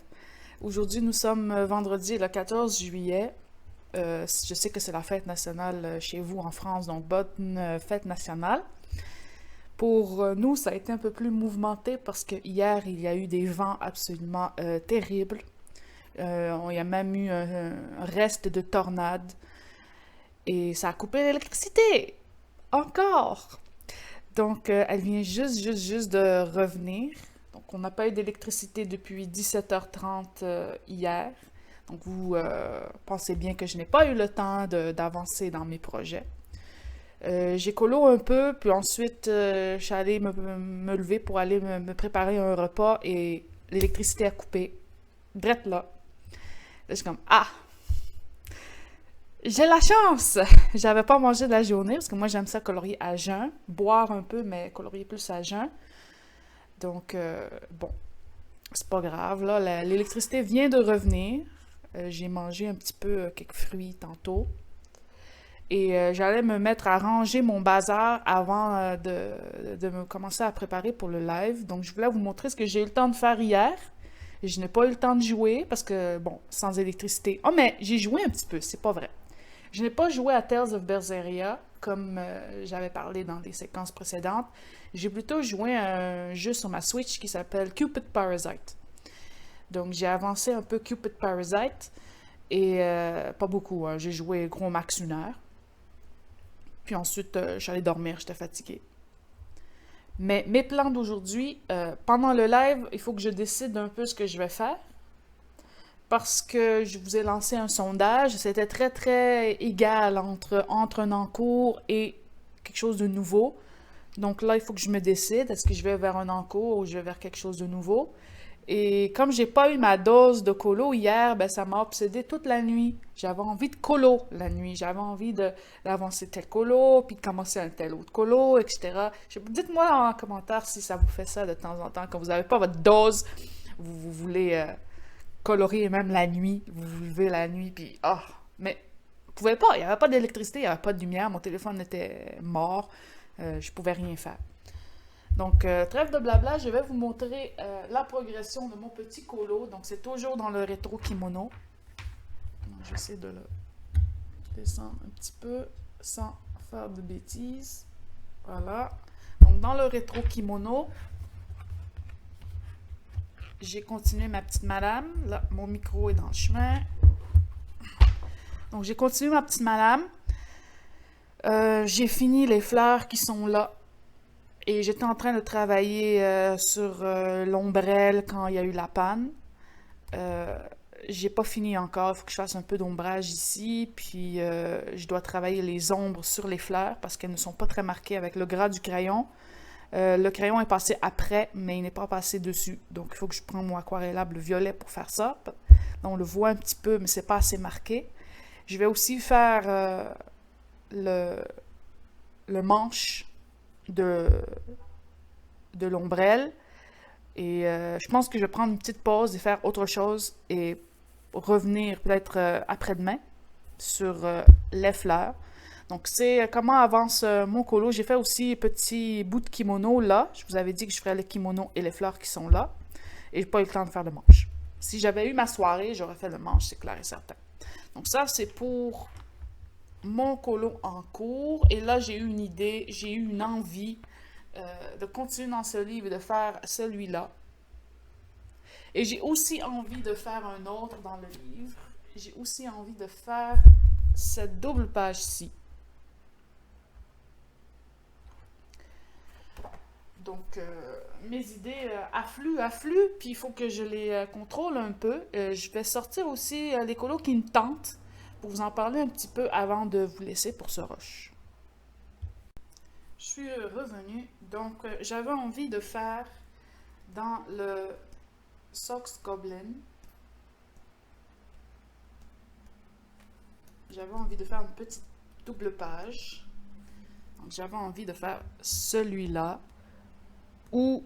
Aujourd'hui, nous sommes vendredi le 14 juillet. Je sais que c'est la fête nationale chez vous en France, donc bonne fête nationale. Pour nous, ça a été un peu plus mouvementé parce que hier, il y a eu des vents absolument terribles. Il y a même eu un reste de tornade et ça a coupé l'électricité. Encore! Donc, elle vient juste de revenir. Donc, on n'a pas eu d'électricité depuis 17h30 hier. Donc, vous pensez bien que je n'ai pas eu le temps d'avancer dans mes projets. J'ai colo un peu, puis ensuite, je suis allée me lever pour aller me préparer un repas et l'électricité a coupé. Drette là. Là, je suis comme, ah! J'ai la chance! J'avais pas mangé de la journée, parce que moi, j'aime ça colorier à jeun. Boire un peu, mais colorier plus à jeun. Donc, bon, c'est pas grave, là. L'électricité vient de revenir. J'ai mangé un petit peu quelques fruits tantôt. Et j'allais me mettre à ranger mon bazar avant de me commencer à préparer pour le live. Donc, je voulais vous montrer ce que j'ai eu le temps de faire hier. Et je n'ai pas eu le temps de jouer parce que, bon, sans électricité. Oh, mais j'ai joué un petit peu, c'est pas vrai. Je n'ai pas joué à Tales of Berseria comme j'avais parlé dans des séquences précédentes. J'ai plutôt joué à un jeu sur ma Switch qui s'appelle Cupid Parasite. Donc, j'ai avancé un peu Cupid Parasite, et pas beaucoup, hein. J'ai joué gros max 1 heure. Puis ensuite, je suis allée dormir, j'étais fatiguée. Mais mes plans d'aujourd'hui, pendant le live, il faut que je décide un peu ce que je vais faire. Parce que je vous ai lancé un sondage, c'était très, très égal entre un encours et quelque chose de nouveau. Donc là, il faut que je me décide, est-ce que je vais vers un encours ou je vais vers quelque chose de nouveau? Et comme j'ai pas eu ma dose de colo hier, ben ça m'a obsédé toute la nuit. J'avais envie de colo la nuit. J'avais envie d'avancer tel colo, puis de commencer un tel autre colo, etc. Dites-moi en commentaire si ça vous fait ça de temps en temps, quand vous n'avez pas votre dose, vous voulez colorier même la nuit, vous vous levez la nuit, puis mais vous pouvez pas, il n'y avait pas d'électricité, il n'y avait pas de lumière, mon téléphone était mort, je pouvais rien faire. Donc, trêve de blabla, je vais vous montrer la progression de mon petit colo. Donc, c'est toujours dans le rétro kimono. J'essaie de le descendre un petit peu sans faire de bêtises. Voilà. Donc, dans le rétro kimono, j'ai continué ma petite madame. Là, mon micro est dans le chemin. Donc, j'ai continué ma petite madame. J'ai fini les fleurs qui sont là. Et j'étais en train de travailler sur l'ombrelle quand il y a eu la panne. Euh, j'ai pas fini encore, il faut que je fasse un peu d'ombrage ici, puis je dois travailler les ombres sur les fleurs parce qu'elles ne sont pas très marquées avec le gras du crayon. Le crayon est passé après, mais il n'est pas passé dessus. Donc il faut que je prenne mon aquarellable violet pour faire ça. On le voit un petit peu, mais c'est pas assez marqué. Je vais aussi faire le, le manche de, de l'ombrelle. Et je pense que je vais prendre une petite pause et faire autre chose et revenir peut-être après-demain sur les fleurs. Donc, c'est comment avance mon colo. J'ai fait aussi un petit bout de kimono là. Je vous avais dit que je ferais le kimono et les fleurs qui sont là. Et j'ai pas eu le temps de faire le manche. Si j'avais eu ma soirée, j'aurais fait le manche, c'est clair et certain. Donc ça, c'est pour mon colo en cours. Et là, j'ai eu une idée, j'ai eu une envie de continuer dans ce livre et de faire celui-là. Et j'ai aussi envie de faire un autre dans le livre. J'ai aussi envie de faire cette double page-ci. Donc, mes idées affluent, puis il faut que je les contrôle un peu. Je vais sortir aussi les colos qui me tentent pour vous en parler un petit peu avant de vous laisser pour ce rush. Je suis revenue, donc j'avais envie de faire dans le Socks Goblin, j'avais envie de faire une petite double page. Donc j'avais envie de faire celui-là ou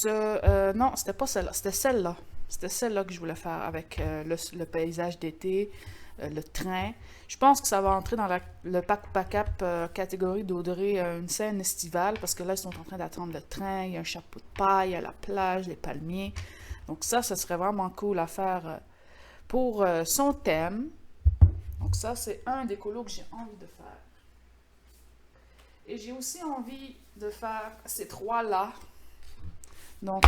non, c'était pas celle-là, c'était celle-là. C'était celle-là que je voulais faire avec le paysage d'été, le train. Je pense que ça va entrer dans le Pac-Pac-Cap catégorie d'Audrey, une scène estivale, parce que là, ils sont en train d'attendre le train, il y a un chapeau de paille, il y a la plage, les palmiers. Donc ça serait vraiment cool à faire pour son thème. Donc ça, c'est un des colos que j'ai envie de faire. Et j'ai aussi envie de faire ces trois-là. Donc,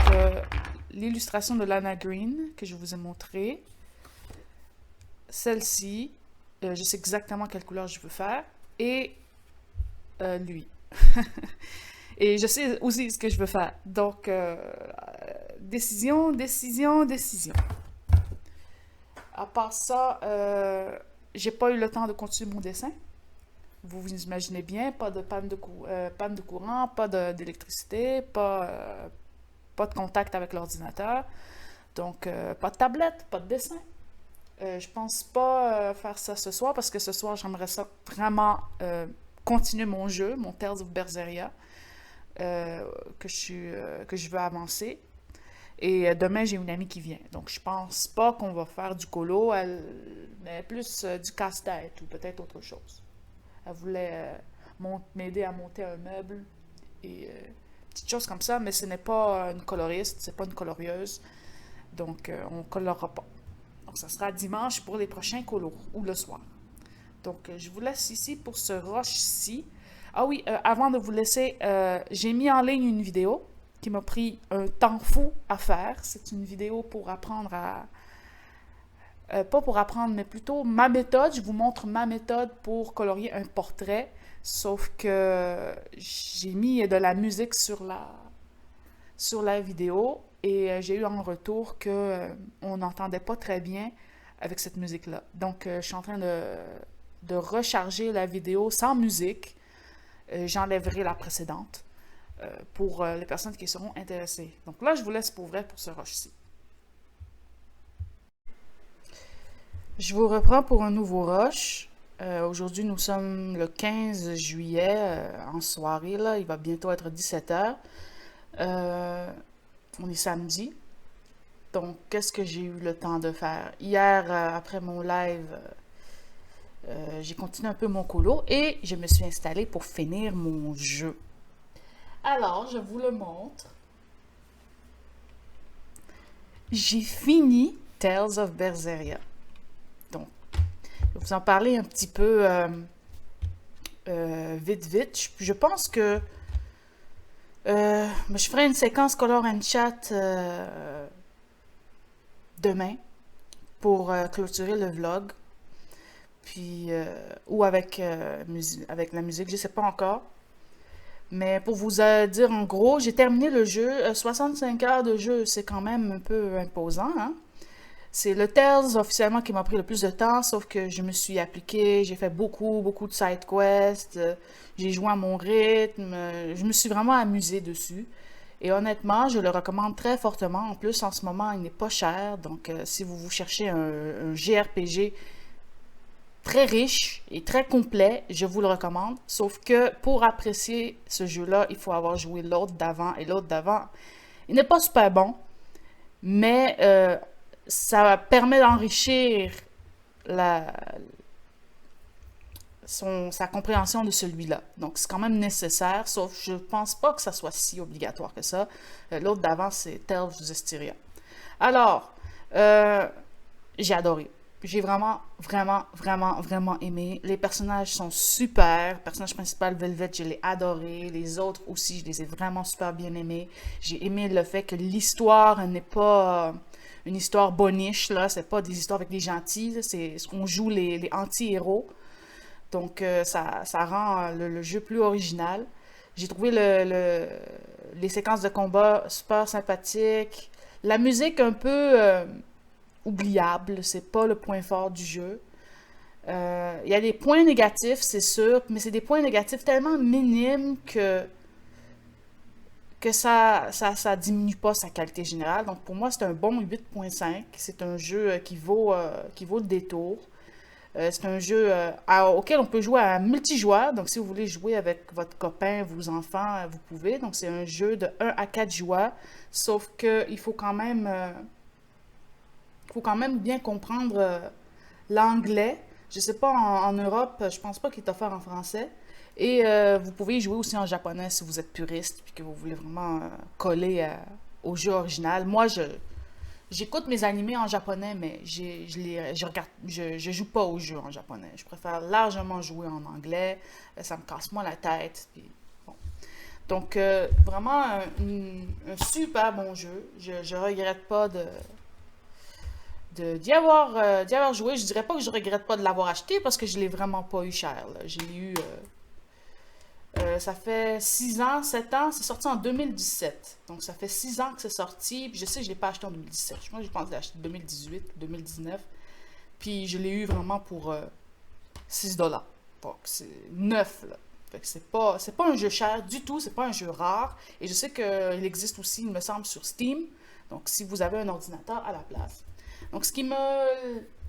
l'illustration de Lana Green que je vous ai montrée. Celle-ci, je sais exactement quelle couleur je veux faire. Et lui. Et je sais aussi ce que je veux faire. Donc, décision. À part ça, j'ai pas eu le temps de continuer mon dessin. Vous vous imaginez bien, pas de panne de courant, pas d'électricité, pas de contact avec l'ordinateur. Donc, pas de tablette, pas de dessin. Je pense pas faire ça ce soir parce que ce soir, j'aimerais ça vraiment continuer mon jeu, mon Tales of Berseria, que je veux avancer. Et demain, j'ai une amie qui vient. Donc, je pense pas qu'on va faire du colo, mais plus du casse-tête ou peut-être autre chose. Elle voulait m'aider à monter un meuble et petites choses comme ça, mais ce n'est pas une coloriste, c'est pas une colorieuse. Donc, on ne colorera pas. Donc, ça sera dimanche pour les prochains colos ou le soir. Donc, je vous laisse ici pour ce rush-ci. Ah oui, avant de vous laisser, j'ai mis en ligne une vidéo qui m'a pris un temps fou à faire. C'est une vidéo pour apprendre à... pas pour apprendre, mais plutôt ma méthode. Je vous montre ma méthode pour colorier un portrait. Sauf que j'ai mis de la musique sur la vidéo et j'ai eu en retour que on n'entendait pas très bien avec cette musique-là. Donc, je suis en train de recharger la vidéo sans musique. J'enlèverai la précédente pour les personnes qui seront intéressées. Donc là, je vous laisse pour vrai pour ce rush-ci. Je vous reprends pour un nouveau rush. Aujourd'hui, nous sommes le 15 juillet, en soirée, là. Il va bientôt être 17h. On est samedi. Donc, qu'est-ce que j'ai eu le temps de faire? Hier, après mon live, j'ai continué un peu mon colo et je me suis installée pour finir mon jeu. Alors, je vous le montre. J'ai fini Tales of Berseria. Donc, je vais vous en parler un petit peu vite. Je pense que je ferai une séquence Color and Chat demain pour clôturer le vlog. puis ou avec, avec la musique, je sais pas encore. Mais pour vous dire en gros, j'ai terminé le jeu. 65 heures de jeu, c'est quand même un peu imposant, hein? C'est le Tales officiellement qui m'a pris le plus de temps, sauf que je me suis appliquée, j'ai fait beaucoup de side quests, j'ai joué à mon rythme, je me suis vraiment amusée dessus. Et honnêtement, je le recommande très fortement. En plus, en ce moment, il n'est pas cher, donc si vous cherchez un JRPG très riche et très complet, je vous le recommande. Sauf que pour apprécier ce jeu-là, il faut avoir joué l'autre d'avant, et l'autre d'avant, il n'est pas super bon, mais ça permet d'enrichir la, sa compréhension de celui-là. Donc, c'est quand même nécessaire, sauf je pense pas que ça soit si obligatoire que ça. L'autre d'avant, c'est Tales of Zestiria. Alors, j'ai adoré. J'ai vraiment aimé. Les personnages sont super. Le personnage principal, Velvet, je l'ai adoré. Les autres aussi, je les ai vraiment super bien aimés. J'ai aimé le fait que l'histoire n'est pas une histoire boniche, là. C'est pas des histoires avec des gentils. C'est ce qu'on joue les anti-héros. Donc, ça rend le jeu plus original. J'ai trouvé les séquences de combat super sympathiques. La musique un peu oubliable, c'est pas le point fort du jeu. Il y a des points négatifs, c'est sûr, mais c'est des points négatifs tellement minimes que ça diminue pas sa qualité générale. Donc pour moi, c'est un bon 8.5. C'est un jeu qui vaut le détour. C'est un jeu auquel on peut jouer à multijoueur. Donc, si vous voulez jouer avec votre copain, vos enfants, vous pouvez. Donc, c'est un jeu de 1 à 4 joueurs. Sauf qu'il faut quand même bien comprendre l'anglais. Je sais pas, en Europe, je pense pas qu'il est offert en français. Et vous pouvez y jouer aussi en japonais si vous êtes puriste puis que vous voulez vraiment coller au jeu original. Moi, j'écoute mes animés en japonais, mais je joue pas au jeu en japonais. Je préfère largement jouer en anglais. Ça me casse moins la tête. Puis, bon. Donc, vraiment un super bon jeu. Je regrette pas d'y avoir joué. Je dirais pas que je regrette pas de l'avoir acheté parce que je l'ai vraiment pas eu cher, là. Je l'ai eu. Ça fait 6 ans, 7 ans, c'est sorti en 2017. Donc ça fait 6 ans que c'est sorti. Puis je sais que je ne l'ai pas acheté en 2017. Moi, je pense que je l'ai acheté en 2018, 2019. Puis je l'ai eu vraiment pour 6 dollars. Donc c'est neuf, là. Fait que c'est pas un jeu cher du tout, c'est pas un jeu rare. Et je sais qu'il existe aussi, il me semble, sur Steam. Donc si vous avez un ordinateur à la place. Donc ce qui me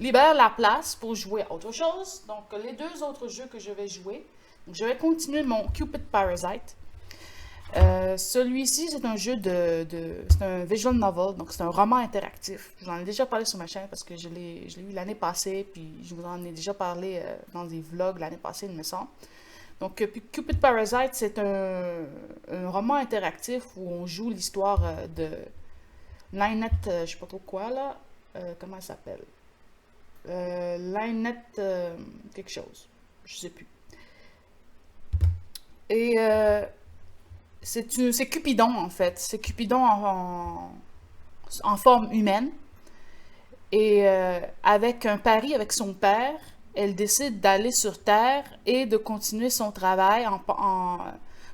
libère la place pour jouer à autre chose. Donc les deux autres jeux que je vais jouer. Donc, je vais continuer mon Cupid Parasite. Celui-ci, c'est un jeu c'est un visual novel, donc c'est un roman interactif. Je vous en ai déjà parlé sur ma chaîne parce que je l'ai eu l'année passée, puis je vous en ai déjà parlé dans des vlogs l'année passée, il me semble. Donc, Cupid Parasite, c'est un roman interactif où on joue l'histoire de Lynette, je sais pas trop quoi là, comment elle s'appelle? Lynette quelque chose, je sais plus. Et c'est Cupidon en fait, c'est Cupidon en forme humaine. Et avec un pari avec son père, elle décide d'aller sur Terre et de continuer son travail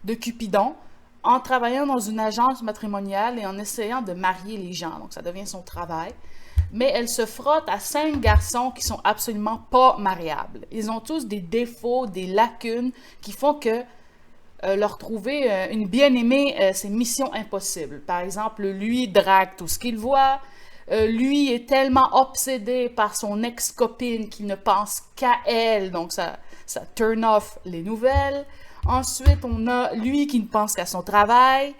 de Cupidon en travaillant dans une agence matrimoniale et en essayant de marier les gens. Donc ça devient son travail. Mais elle se frotte à 5 garçons qui sont absolument pas mariables. Ils ont tous des défauts, des lacunes qui font que leur trouver une bien-aimée, c'est mission impossible. Par exemple, lui drague tout ce qu'il voit. Lui est tellement obsédé par son ex-copine qu'il ne pense qu'à elle, donc ça turn off les nouvelles. Ensuite, on a lui qui ne pense qu'à son travail.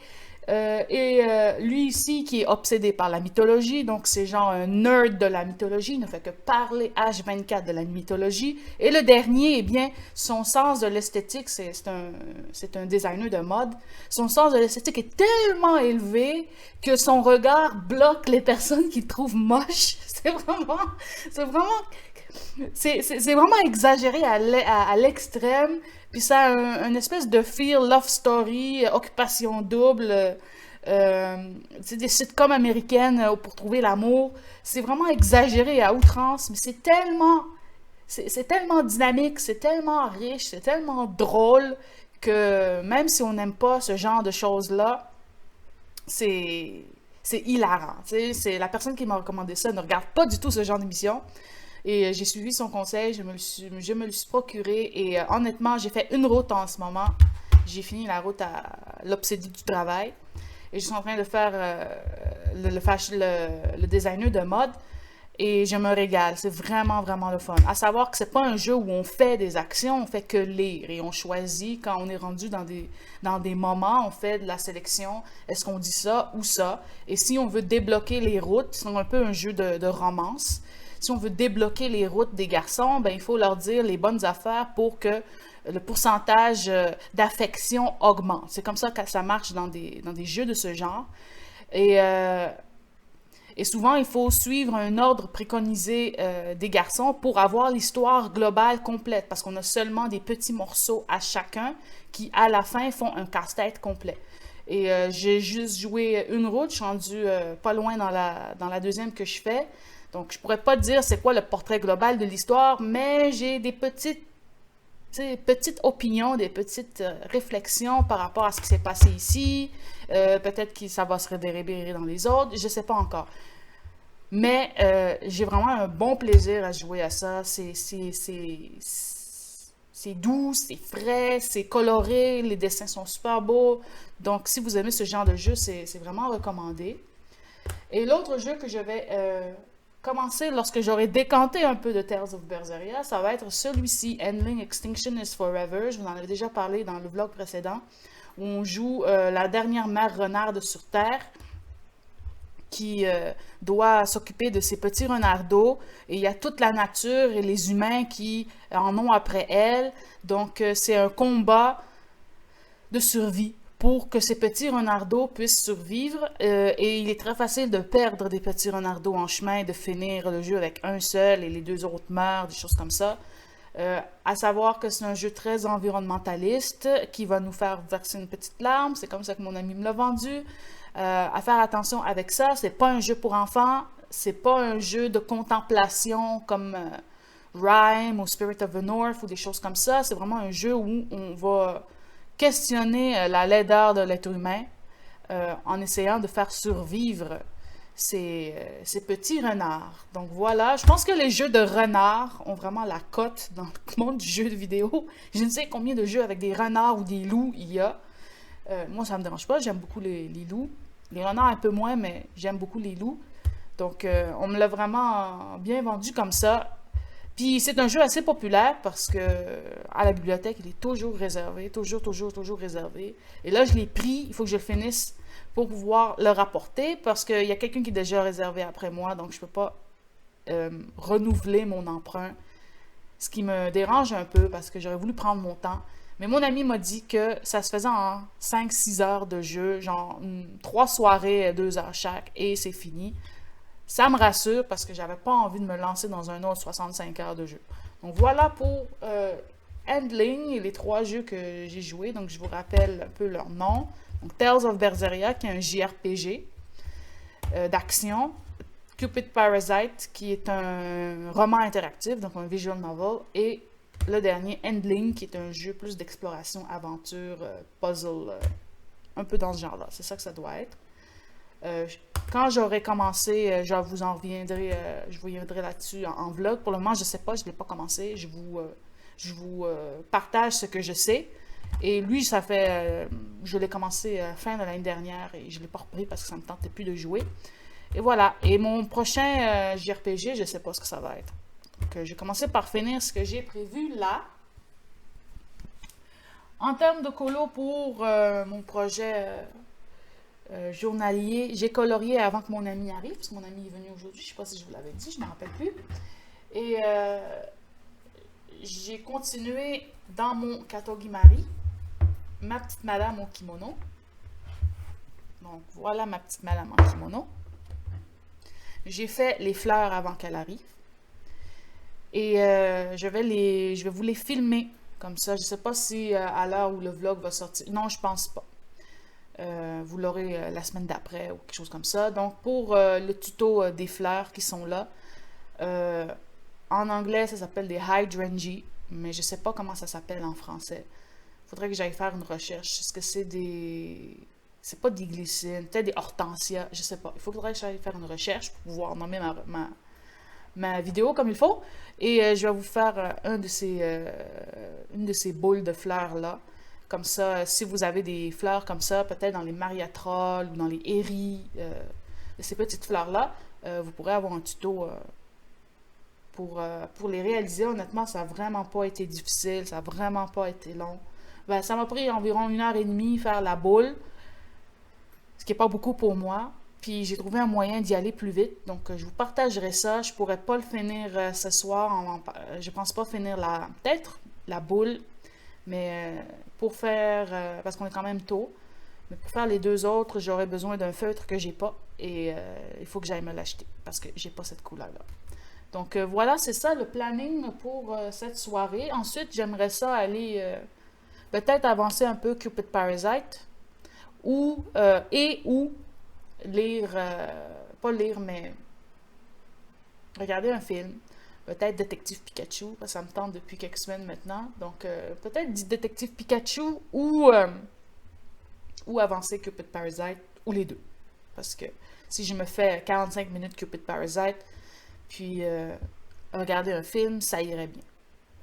Lui ici qui est obsédé par la mythologie, donc c'est genre un nerd de la mythologie, il ne fait que parler H24 de la mythologie. Et le dernier, eh bien, son sens de l'esthétique, c'est un designer de mode, son sens de l'esthétique est tellement élevé que son regard bloque les personnes qu'il trouve moches. C'est vraiment exagéré à l'extrême. Puis ça a une espèce de feel love story, occupation double, c'est des sitcoms américaines pour trouver l'amour. C'est vraiment exagéré à outrance, mais c'est tellement dynamique, c'est tellement riche, c'est tellement drôle que même si on n'aime pas ce genre de choses-là, c'est c'est hilarant. Tu sais, c'est la personne qui m'a recommandé ça ne regarde pas du tout ce genre d'émission. Et j'ai suivi son conseil, je me le suis procuré. Et honnêtement, j'ai fait une route en ce moment. J'ai fini la route à l'Obsédie du travail. Et je suis en train de faire le designer de mode. Et je me régale. C'est vraiment, vraiment le fun. À savoir que c'est pas un jeu où on fait des actions, on fait que lire. Et on choisit quand on est rendu dans des moments, on fait de la sélection. Est-ce qu'on dit ça ou ça? Et si on veut débloquer les routes, c'est un peu un jeu de romance. Si on veut débloquer les routes des garçons, ben, il faut leur dire les bonnes affaires pour que le pourcentage d'affection augmente. C'est comme ça que ça marche dans des jeux de ce genre. Et et souvent, il faut suivre un ordre préconisé des garçons pour avoir l'histoire globale complète, parce qu'on a seulement des petits morceaux à chacun qui, à la fin, font un casse-tête complet. Et j'ai juste joué une route, je suis rendue pas loin dans la deuxième que je fais. Donc, je pourrais pas te dire c'est quoi le portrait global de l'histoire, mais j'ai des petites opinions, des petites réflexions par rapport à ce qui s'est passé ici. Peut-être que ça va se réverbérer dans les autres, je sais pas encore. Mais j'ai vraiment un bon plaisir à jouer à ça. C'est doux, c'est frais, c'est coloré, les dessins sont super beaux. Donc, si vous aimez ce genre de jeu, c'est vraiment recommandé. Et l'autre jeu que je vais commencer lorsque j'aurai décanté un peu de Tales of Berseria, ça va être celui-ci, Endling Extinction is Forever. Je vous en avais déjà parlé dans le vlog précédent, où on joue la dernière mère renarde sur Terre qui doit s'occuper de ces petits renards d'eau. Et il y a toute la nature et les humains qui en ont après elle. Donc, c'est un combat de survie pour que ces petits renardeaux puissent survivre. Et il est très facile de perdre des petits renardeaux en chemin et de finir le jeu avec un seul et les deux autres meurent, des choses comme ça. À savoir que c'est un jeu très environnementaliste qui va nous faire verser une petite larme. C'est comme ça que mon ami me l'a vendu. À faire attention avec ça, c'est pas un jeu pour enfants. C'est pas un jeu de contemplation comme Rime ou Spirit of the North ou des choses comme ça. C'est vraiment un jeu où on va questionner la laideur de l'être humain en essayant de faire survivre ces petits renards. Donc voilà, je pense que les jeux de renards ont vraiment la cote dans le monde du jeu de vidéo. Je ne sais combien de jeux avec des renards ou des loups il y a. Moi, ça me dérange pas, j'aime beaucoup les loups. Les renards un peu moins, mais j'aime beaucoup les loups. Donc, on me l'a vraiment bien vendu comme ça. Puis c'est un jeu assez populaire parce que à la bibliothèque, il est toujours réservé, toujours réservé. Et là, je l'ai pris, il faut que je le finisse pour pouvoir le rapporter parce qu'il y a quelqu'un qui est déjà réservé après moi, donc je peux pas renouveler mon emprunt. Ce qui me dérange un peu parce que j'aurais voulu prendre mon temps. Mais mon ami m'a dit que ça se faisait en 5-6 heures de jeu, genre 3 soirées, 2 heures chaque, et c'est fini. Ça me rassure parce que j'avais pas envie de me lancer dans un autre 65 heures de jeu. Donc voilà pour Handling et les 3 jeux que j'ai joués. Donc je vous rappelle un peu leur nom. Donc Tales of Berseria qui est un JRPG d'action. Cupid Parasite qui est un roman interactif, donc un visual novel. Et le dernier, Handling, qui est un jeu plus d'exploration, aventure, puzzle, un peu dans ce genre-là. C'est ça que ça doit être. Quand j'aurai commencé, je vous en reviendrai, je vous reviendrai là-dessus en vlog. Pour le moment, je ne sais pas, je ne l'ai pas commencé. Je vous partage ce que je sais. Et lui, ça fait, je l'ai commencé fin de l'année dernière et je ne l'ai pas repris parce que ça ne me tentait plus de jouer. Et voilà. Et mon prochain JRPG, je ne sais pas ce que ça va être. Donc, j'ai commencé par finir ce que j'ai prévu là. En termes de colo pour mon projet journalier, j'ai colorié avant que mon ami arrive, parce que mon ami est venu aujourd'hui, je ne sais pas si je vous l'avais dit, je ne me rappelle plus. Et j'ai continué dans mon Katogimari, ma petite madame au kimono. Donc voilà ma petite madame en kimono. J'ai fait les fleurs avant qu'elle arrive. Et je vais vous les filmer comme ça. Je ne sais pas si à l'heure où le vlog va sortir. Non, je pense pas. Vous l'aurez la semaine d'après ou quelque chose comme ça. Donc, pour le tuto des fleurs qui sont là, En anglais, ça s'appelle des hydrangeas, mais je sais pas comment ça s'appelle en français. Faudrait que j'aille faire une recherche. Est-ce que c'est des... C'est pas des glycines, peut-être des hortensias, je sais pas. Il faudrait que j'aille faire une recherche pour pouvoir nommer ma vidéo comme il faut. Et je vais vous faire une de ces boules de fleurs-là. Comme ça, si vous avez des fleurs comme ça, peut-être dans les mariatrolles ou dans les héris, ces petites fleurs-là, vous pourrez avoir un tuto pour les réaliser. Honnêtement, ça n'a vraiment pas été difficile, ça n'a vraiment pas été long. Ben, ça m'a pris environ 1 heure et demie faire la boule, ce qui n'est pas beaucoup pour moi. Puis j'ai trouvé un moyen d'y aller plus vite. Donc je vous partagerai ça. Je pourrais pas le finir ce soir. Je pense pas finir peut-être la boule. Mais pour faire, parce qu'on est quand même tôt, mais pour faire les deux autres, j'aurais besoin d'un feutre que j'ai pas. Et il faut que j'aille me l'acheter parce que j'ai pas cette couleur-là. Donc voilà, c'est ça le planning pour cette soirée. Ensuite, j'aimerais ça aller peut-être avancer un peu Cupid Parasite ou lire, pas lire, mais regarder un film. Peut-être Détective Pikachu, parce que ça me tente depuis quelques semaines maintenant. Donc peut-être Détective Pikachu ou avancer Cupid Parasite, ou les deux. Parce que si je me fais 45 minutes Cupid Parasite, puis regarder un film, ça irait bien.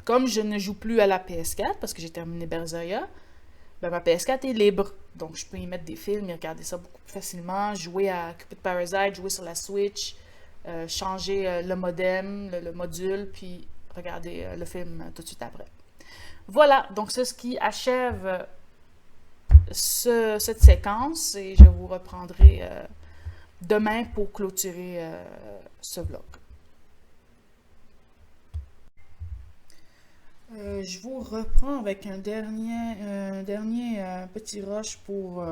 Comme je ne joue plus à la PS4 parce que j'ai terminé Berseria, ben ma PS4 est libre. Donc je peux y mettre des films et regarder ça beaucoup plus facilement. Jouer à Cupid Parasite, jouer sur la Switch, changer le modem, le module, puis regarder le film tout de suite après. Voilà, donc c'est ce qui achève cette séquence et je vous reprendrai demain pour clôturer ce vlog. Je vous reprends avec un dernier petit rush pour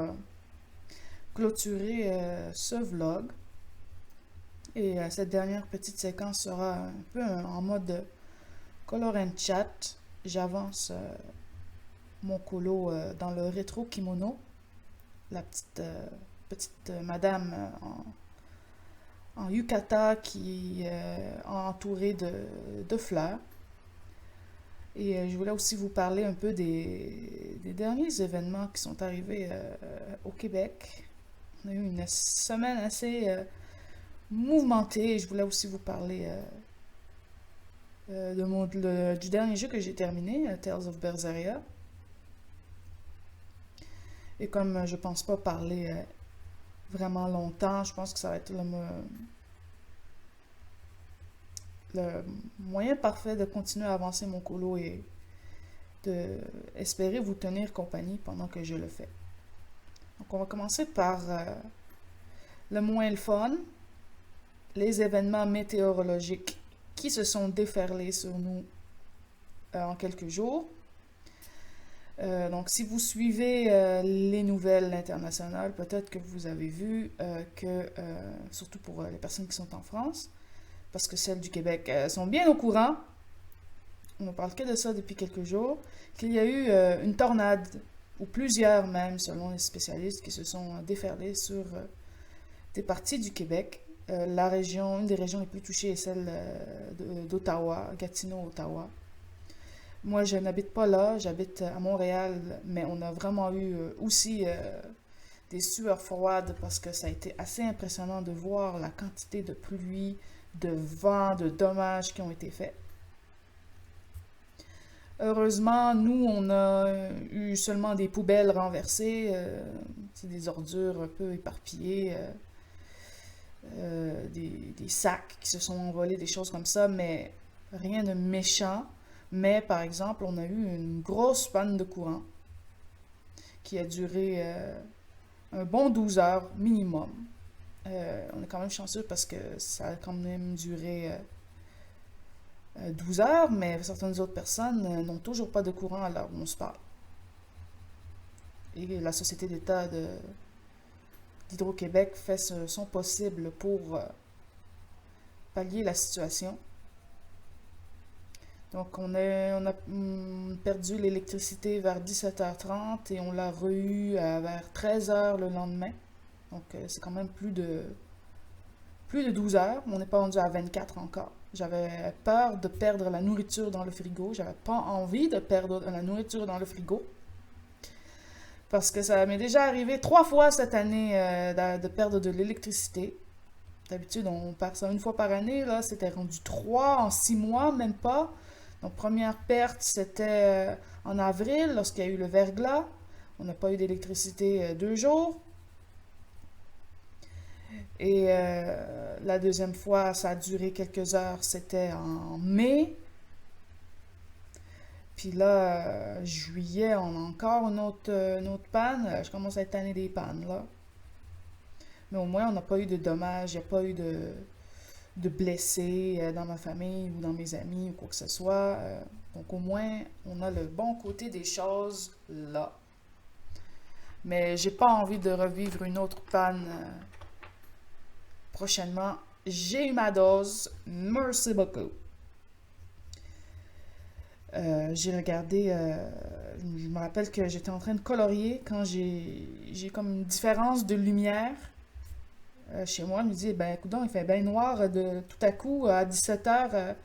clôturer ce vlog. Et cette dernière petite séquence sera un peu en mode color and chat. J'avance mon colo dans le rétro kimono. La petite madame en yukata qui est entourée de fleurs. Et je voulais aussi vous parler un peu des derniers événements qui sont arrivés au Québec. On a eu une semaine assez mouvementée et je voulais aussi vous parler du dernier jeu que j'ai terminé, Tales of Berseria. Et comme je pense pas parler vraiment longtemps, je pense que ça va être le moyen parfait de continuer à avancer mon colo et de espérer vous tenir compagnie pendant que je le fais. Donc on va commencer par le moins le fun, les événements météorologiques qui se sont déferlés sur nous en quelques jours. Donc si vous suivez les nouvelles internationales, peut-être que vous avez vu surtout pour les personnes qui sont en France, parce que celles du Québec sont bien au courant, on ne parle que de ça depuis quelques jours, qu'il y a eu une tornade, ou plusieurs même, selon les spécialistes, qui se sont déferlés sur des parties du Québec. Une des régions les plus touchées est celle d'Ottawa, Gatineau-Ottawa. Moi, je n'habite pas là, j'habite à Montréal, mais on a vraiment eu aussi des sueurs froides parce que ça a été assez impressionnant de voir la quantité de pluie, de vent, de dommages qui ont été faits. Heureusement, nous, on a eu seulement des poubelles renversées, c'est des ordures un peu éparpillées, des sacs qui se sont envolés, des choses comme ça, mais rien de méchant. Mais par exemple, on a eu une grosse panne de courant qui a duré un bon 12 heures minimum. On est quand même chanceux parce que ça a quand même duré 12 heures, mais certaines autres personnes n'ont toujours pas de courant à l'heure où on se parle. Et la Société d'État d'Hydro-Québec fait son possible pour pallier la situation. Donc on a perdu l'électricité vers 17h30 et on l'a re-eu vers 13h le lendemain. Donc c'est quand même plus de plus de 12 heures. On n'est pas rendu à 24 encore. J'avais peur de perdre la nourriture dans le frigo. J'avais pas envie de perdre la nourriture dans le frigo. Parce que ça m'est déjà arrivé 3 fois cette année de perdre de l'électricité. D'habitude, on perd ça une fois par année. Là, c'était rendu 3 en 6 mois, même pas. Donc, première perte, c'était en avril, lorsqu'il y a eu le verglas. On n'a pas eu d'électricité 2 jours. Et la deuxième fois, ça a duré quelques heures, c'était en mai. Puis là, juillet, on a encore une autre panne. Je commence à être tanné des pannes, là. Mais au moins, on n'a pas eu de dommages, il n'y a pas eu de blessés dans ma famille ou dans mes amis ou quoi que ce soit. Donc au moins, on a le bon côté des choses là. Mais j'ai pas envie de revivre une autre panne prochainement. J'ai eu ma dose. Merci beaucoup. J'ai regardé, je me rappelle que j'étais en train de colorier quand j'ai comme une différence de lumière chez moi. Je me dis, ben, écoute, il fait bien noir de tout à coup à 17h,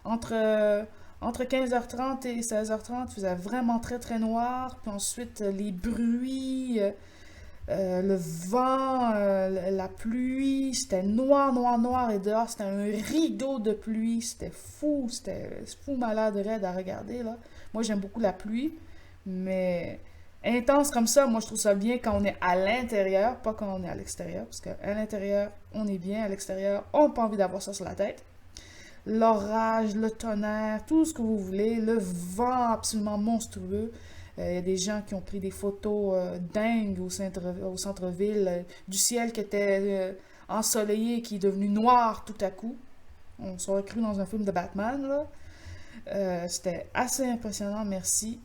entre, entre 15h30 et 16h30, il faisait vraiment très très noir. Puis ensuite, les bruits, le vent, la pluie, c'était noir, noir, noir. Et dehors, c'était un rideau de pluie. C'était fou malade raide à regarder, là. Moi, j'aime beaucoup la pluie, mais intense comme ça, moi, je trouve ça bien quand on est à l'intérieur, pas quand on est à l'extérieur. Parce qu'à l'intérieur, on est bien. À l'extérieur, on n'a pas envie d'avoir ça sur la tête. L'orage, le tonnerre, tout ce que vous voulez, le vent absolument monstrueux. Il y a des gens qui ont pris des photos dingues au centre-ville, du ciel qui était ensoleillé et qui est devenu noir tout à coup. On s'aurait cru dans un film de Batman, là. C'était assez impressionnant, merci.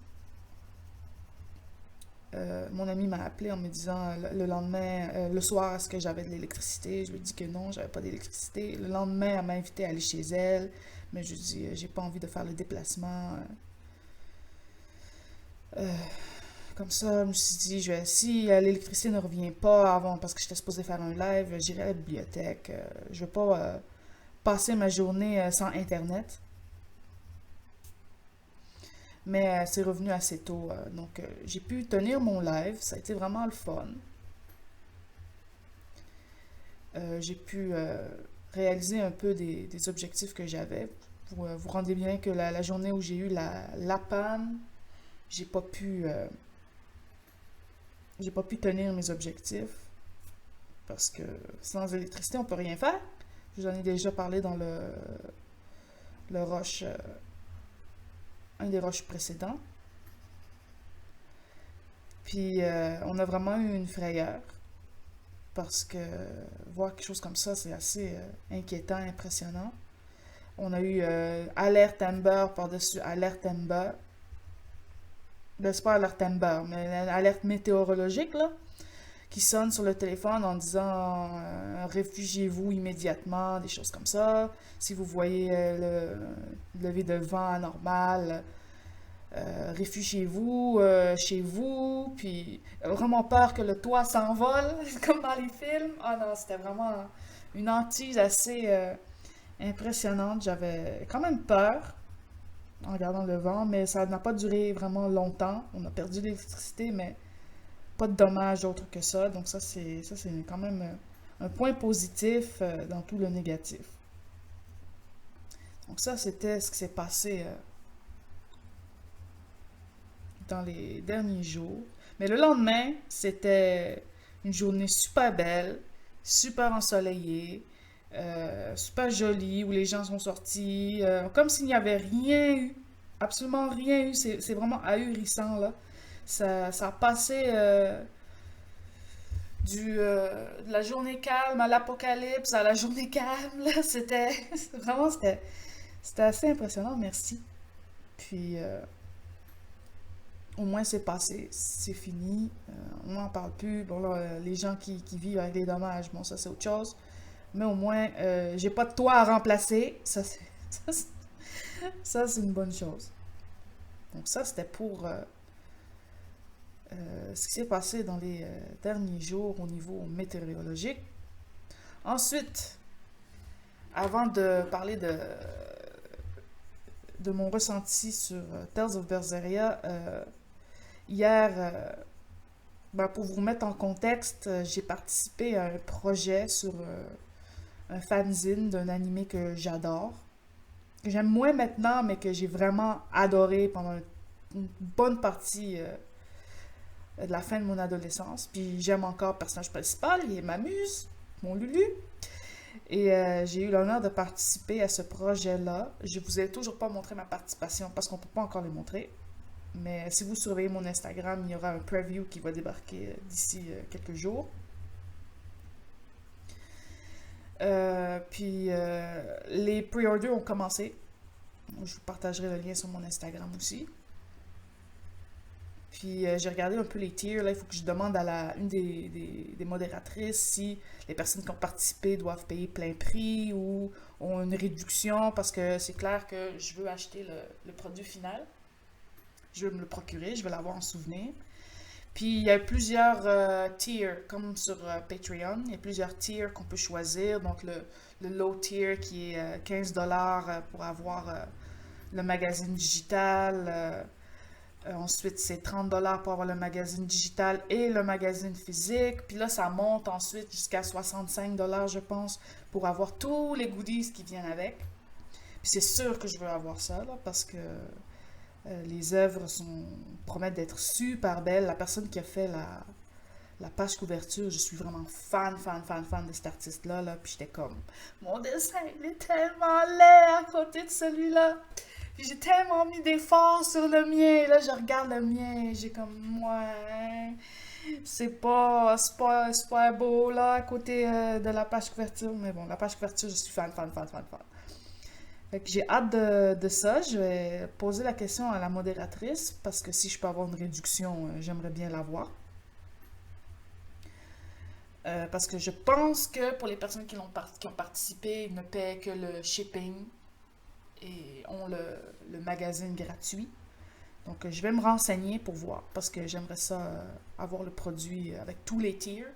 Mon ami m'a appelé en me disant le lendemain, le soir, est-ce que j'avais de l'électricité? Je lui ai dit que non, j'avais pas d'électricité. Le lendemain, elle m'a invité à aller chez elle, mais je lui ai dit, j'ai pas envie de faire le déplacement. Euh, Comme ça, je me suis dit, si l'électricité ne revient pas avant, parce que j'étais supposée faire un live, j'irai à la bibliothèque. Je vais pas passer ma journée sans Internet. Mais c'est revenu assez tôt. Donc, j'ai pu tenir mon live. Ça a été vraiment le fun. J'ai pu réaliser un peu des objectifs que j'avais. Vous vous rendez bien que la journée où j'ai eu la panne, j'ai pas pu, euh, j'ai pas pu tenir mes objectifs. Parce que sans électricité, on peut rien faire. Je vous en ai déjà parlé dans le rush, un des rushs précédents. Puis on a vraiment eu une frayeur parce que voir quelque chose comme ça, c'est assez inquiétant, impressionnant. On a eu alerte Amber par-dessus alerte Amber. Ben, c'est pas alerte Amber, mais alerte météorologique, là, qui sonne sur le téléphone en disant réfugiez-vous immédiatement, des choses comme ça. Si vous voyez le lever de vent anormal, réfugiez-vous chez vous, puis vraiment peur que le toit s'envole, comme dans les films. Ah non, c'était vraiment une hantise assez impressionnante. J'avais quand même peur en regardant le vent, mais ça n'a pas duré vraiment longtemps. On a perdu l'électricité, mais pas de dommages autres que ça. Donc ça c'est quand même un point positif dans tout le négatif. Donc ça, c'était ce qui s'est passé dans les derniers jours. Mais le lendemain, c'était une journée super belle, super ensoleillée, super jolie, où les gens sont sortis, comme s'il n'y avait rien eu, absolument rien eu. C'est vraiment ahurissant, là. Ça a passé de la journée calme à l'apocalypse, à la journée calme, là. C'était assez impressionnant, merci. Puis, au moins c'est passé, c'est fini, on n'en parle plus. Bon là, les gens qui vivent avec des dommages, bon ça c'est autre chose. Mais au moins, j'ai pas de toit à remplacer. Ça, c'est ça, c'est une bonne chose. Donc ça, c'était pour ce qui s'est passé dans les derniers jours au niveau météorologique. Ensuite, avant de parler de mon ressenti sur Tales of Berseria, hier, ben, pour vous mettre en contexte, j'ai participé à un projet sur un fanzine d'un animé que j'adore, que j'aime moins maintenant, mais que j'ai vraiment adoré pendant une bonne partie de la fin de mon adolescence. Puis j'aime encore le personnage principal, il m'amuse, mon Lulu. Et j'ai eu l'honneur de participer à ce projet-là. Je vous ai toujours pas montré ma participation parce qu'on peut pas encore les montrer. Mais si vous surveillez mon Instagram, il y aura un preview qui va débarquer d'ici quelques jours. Les pre-orders ont commencé. Je vous partagerai le lien sur mon Instagram aussi. Puis j'ai regardé un peu les tiers. Là, il faut que je demande à une des modératrices si les personnes qui ont participé doivent payer plein prix ou ont une réduction parce que c'est clair que je veux acheter le produit final. Je veux me le procurer, je veux l'avoir en souvenir. Puis il y a plusieurs tiers, comme sur Patreon. Il y a plusieurs tiers qu'on peut choisir. Donc le low tier qui est 15$ pour avoir le magazine digital. Ensuite, c'est 30$ pour avoir le magazine digital et le magazine physique. Puis là, ça monte ensuite jusqu'à 65$, je pense, pour avoir tous les goodies qui viennent avec. Puis c'est sûr que je veux avoir ça, là, parce que les œuvres promettent d'être super belles. La personne qui a fait la page couverture, je suis vraiment fan de cet artiste-là. Là. Puis j'étais comme, mon dessin, il est tellement laid à côté de celui-là. Puis j'ai tellement mis d'efforts sur le mien. Là, je regarde le mien et j'ai comme, ouais, c'est pas beau là à côté de la page couverture. Mais bon, la page couverture, je suis fan. Fait que j'ai hâte de ça. Je vais poser la question à la modératrice parce que si je peux avoir une réduction, j'aimerais bien l'avoir. Parce que je pense que pour les personnes qui ont participé, ils ne paient que le shipping et ont le magazine gratuit. Donc, je vais me renseigner pour voir parce que j'aimerais ça avoir le produit avec tous les tiers.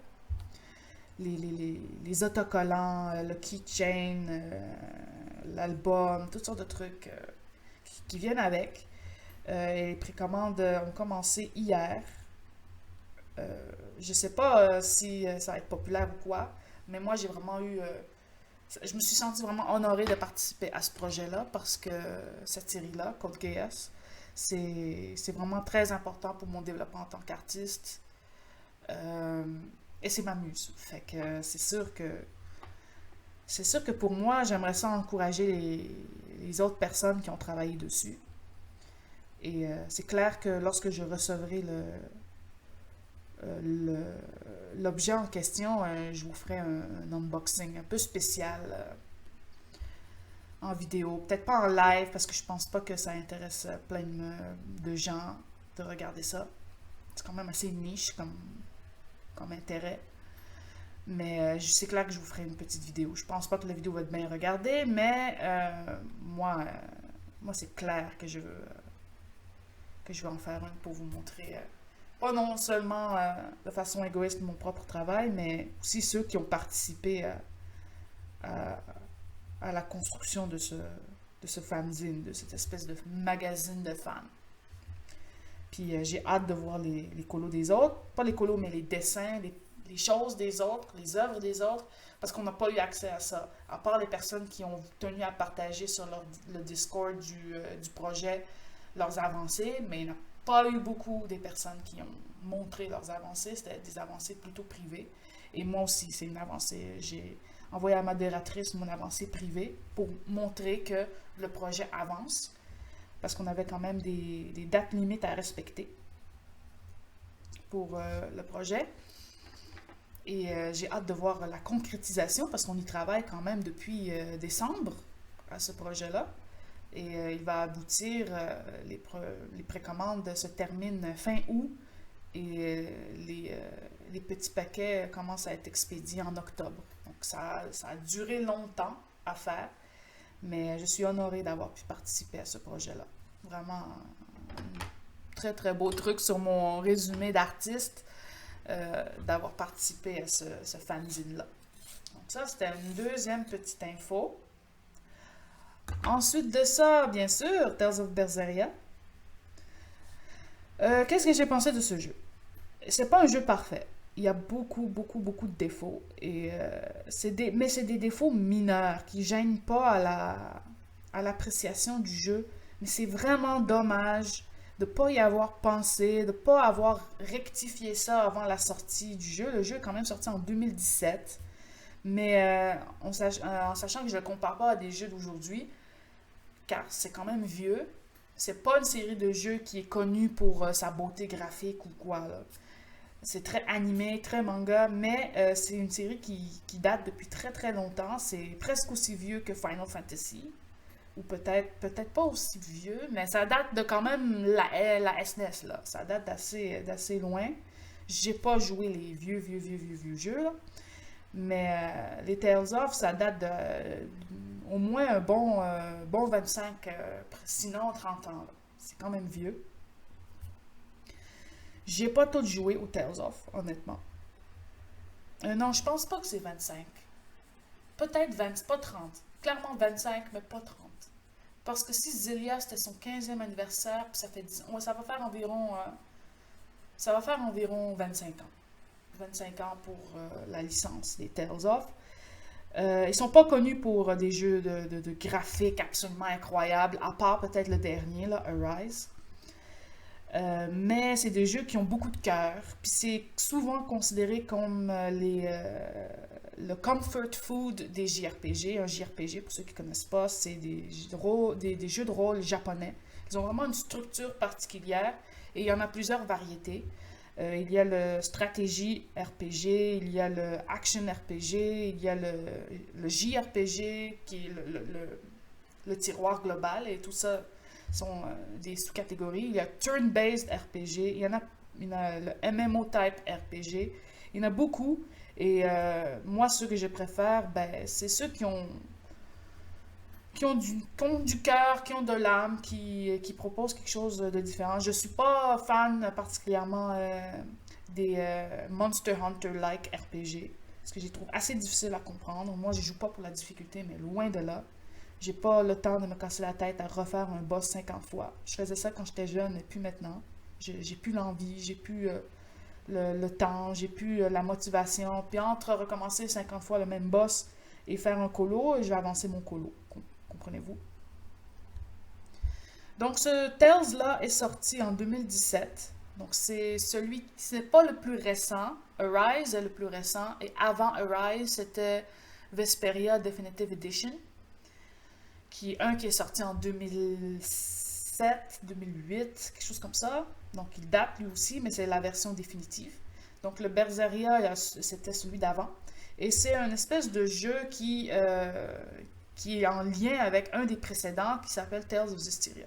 Les autocollants, le keychain, l'album, toutes sortes de trucs qui viennent avec. Et les précommandes ont commencé hier. Je sais pas si ça va être populaire ou quoi, mais moi j'ai vraiment eu... je me suis sentie vraiment honorée de participer à ce projet-là parce que cette série-là, Code Geass, c'est vraiment très important pour mon développement en tant qu'artiste. Et c'est ma muse. Fait que c'est sûr que pour moi, j'aimerais ça encourager les autres personnes qui ont travaillé dessus. Et c'est clair que lorsque je recevrai l'objet en question, je vous ferai un unboxing un peu spécial en vidéo. Peut-être pas en live parce que je pense pas que ça intéresse plein de gens de regarder ça. C'est quand même assez niche comme intérêt. Mais c'est clair que je vous ferai une petite vidéo. Je pense pas que la vidéo va être bien regardée, mais moi c'est clair que je veux en faire une pour vous montrer, pas non seulement de façon égoïste mon propre travail, mais aussi ceux qui ont participé à la construction de ce fanzine, de cette espèce de magazine de fans. Puis j'ai hâte de voir les colos des autres. Pas les colos, mais les dessins, les choses des autres, les œuvres des autres, parce qu'on n'a pas eu accès à ça. À part les personnes qui ont tenu à partager sur le Discord du projet leurs avancées, mais il n'y a pas eu beaucoup des personnes qui ont montré leurs avancées. C'était des avancées plutôt privées. Et moi aussi, c'est une avancée. J'ai envoyé à la modératrice mon avancée privée pour montrer que le projet avance, parce qu'on avait quand même des dates limites à respecter pour le projet. Et j'ai hâte de voir la concrétisation parce qu'on y travaille quand même depuis décembre à ce projet-là. Et il va aboutir, les précommandes se terminent fin août et les petits paquets commencent à être expédiés en octobre. Donc ça a duré longtemps à faire, mais je suis honorée d'avoir pu participer à ce projet-là. Vraiment un très très beau truc sur mon résumé d'artiste. D'avoir participé à ce fanzine-là. Donc ça, c'était une deuxième petite info. Ensuite de ça, bien sûr, Tales of Berseria. Qu'est-ce que j'ai pensé de ce jeu? C'est pas un jeu parfait. Il y a beaucoup de défauts. Mais c'est des défauts mineurs qui gênent pas à l'appréciation du jeu. Mais c'est vraiment dommage de pas y avoir pensé, de pas avoir rectifié ça avant la sortie du jeu. Le jeu est quand même sorti en 2017. Mais en sachant que je ne le compare pas à des jeux d'aujourd'hui, car c'est quand même vieux. C'est pas une série de jeux qui est connue pour sa beauté graphique ou quoi, là. C'est très animé, très manga, mais c'est une série qui date depuis très longtemps. C'est presque aussi vieux que Final Fantasy. Ou peut-être pas aussi vieux, mais ça date de quand même la SNES, là. Ça date d'assez loin. J'ai pas joué les vieux jeux, là. Mais les Tales of, ça date au moins un bon 25, sinon 30 ans, là. C'est quand même vieux. J'ai pas tout joué aux Tales of, honnêtement. Non, je pense pas que c'est 25. Peut-être 20, pas 30. Clairement 25, mais pas 30. Parce que si Xillia, c'était son 15e anniversaire, puis ça fait 10 ouais, ça va faire environ 25 ans. 25 ans pour la licence des Tales of. Ils sont pas connus pour des jeux de graphiques absolument incroyables, à part peut-être le dernier, là, Arise. Mais c'est des jeux qui ont beaucoup de cœur. Puis c'est souvent considéré comme le comfort food des JRPG. Un JRPG, pour ceux qui ne connaissent pas, c'est des jeux de rôle japonais. Ils ont vraiment une structure particulière et il y en a plusieurs variétés. Il y a le stratégie RPG, il y a le action RPG, il y a le JRPG qui est le tiroir global et tout ça sont des sous-catégories. Il y a turn-based RPG, il y en a le MMO type RPG, il y en a beaucoup. Et moi, ceux que je préfère, ben, c'est ceux qui ont du cœur, qui ont de l'âme, qui proposent quelque chose de différent. Je suis pas fan particulièrement des Monster Hunter-like RPG, parce que je les trouve assez difficiles à comprendre. Moi, je joue pas pour la difficulté, mais loin de là. J'ai pas le temps de me casser la tête à refaire un boss 50 fois. Je faisais ça quand j'étais jeune, et plus maintenant. J'ai plus l'envie, j'ai plus le temps, j'ai plus la motivation. Puis entre recommencer 50 fois le même boss et faire un colo, je vais avancer mon colo. Comprenez-vous? Donc ce Tales-là est sorti en 2017. Donc c'est pas le plus récent. Arise est le plus récent. Et avant Arise, c'était Vesperia Definitive Edition, qui est sorti en 2007, 2008, quelque chose comme ça. Donc il date lui aussi, mais c'est la version définitive. Donc le Berseria, c'était celui d'avant. Et c'est un espèce de jeu qui est en lien avec un des précédents qui s'appelle Tales of Zestiria.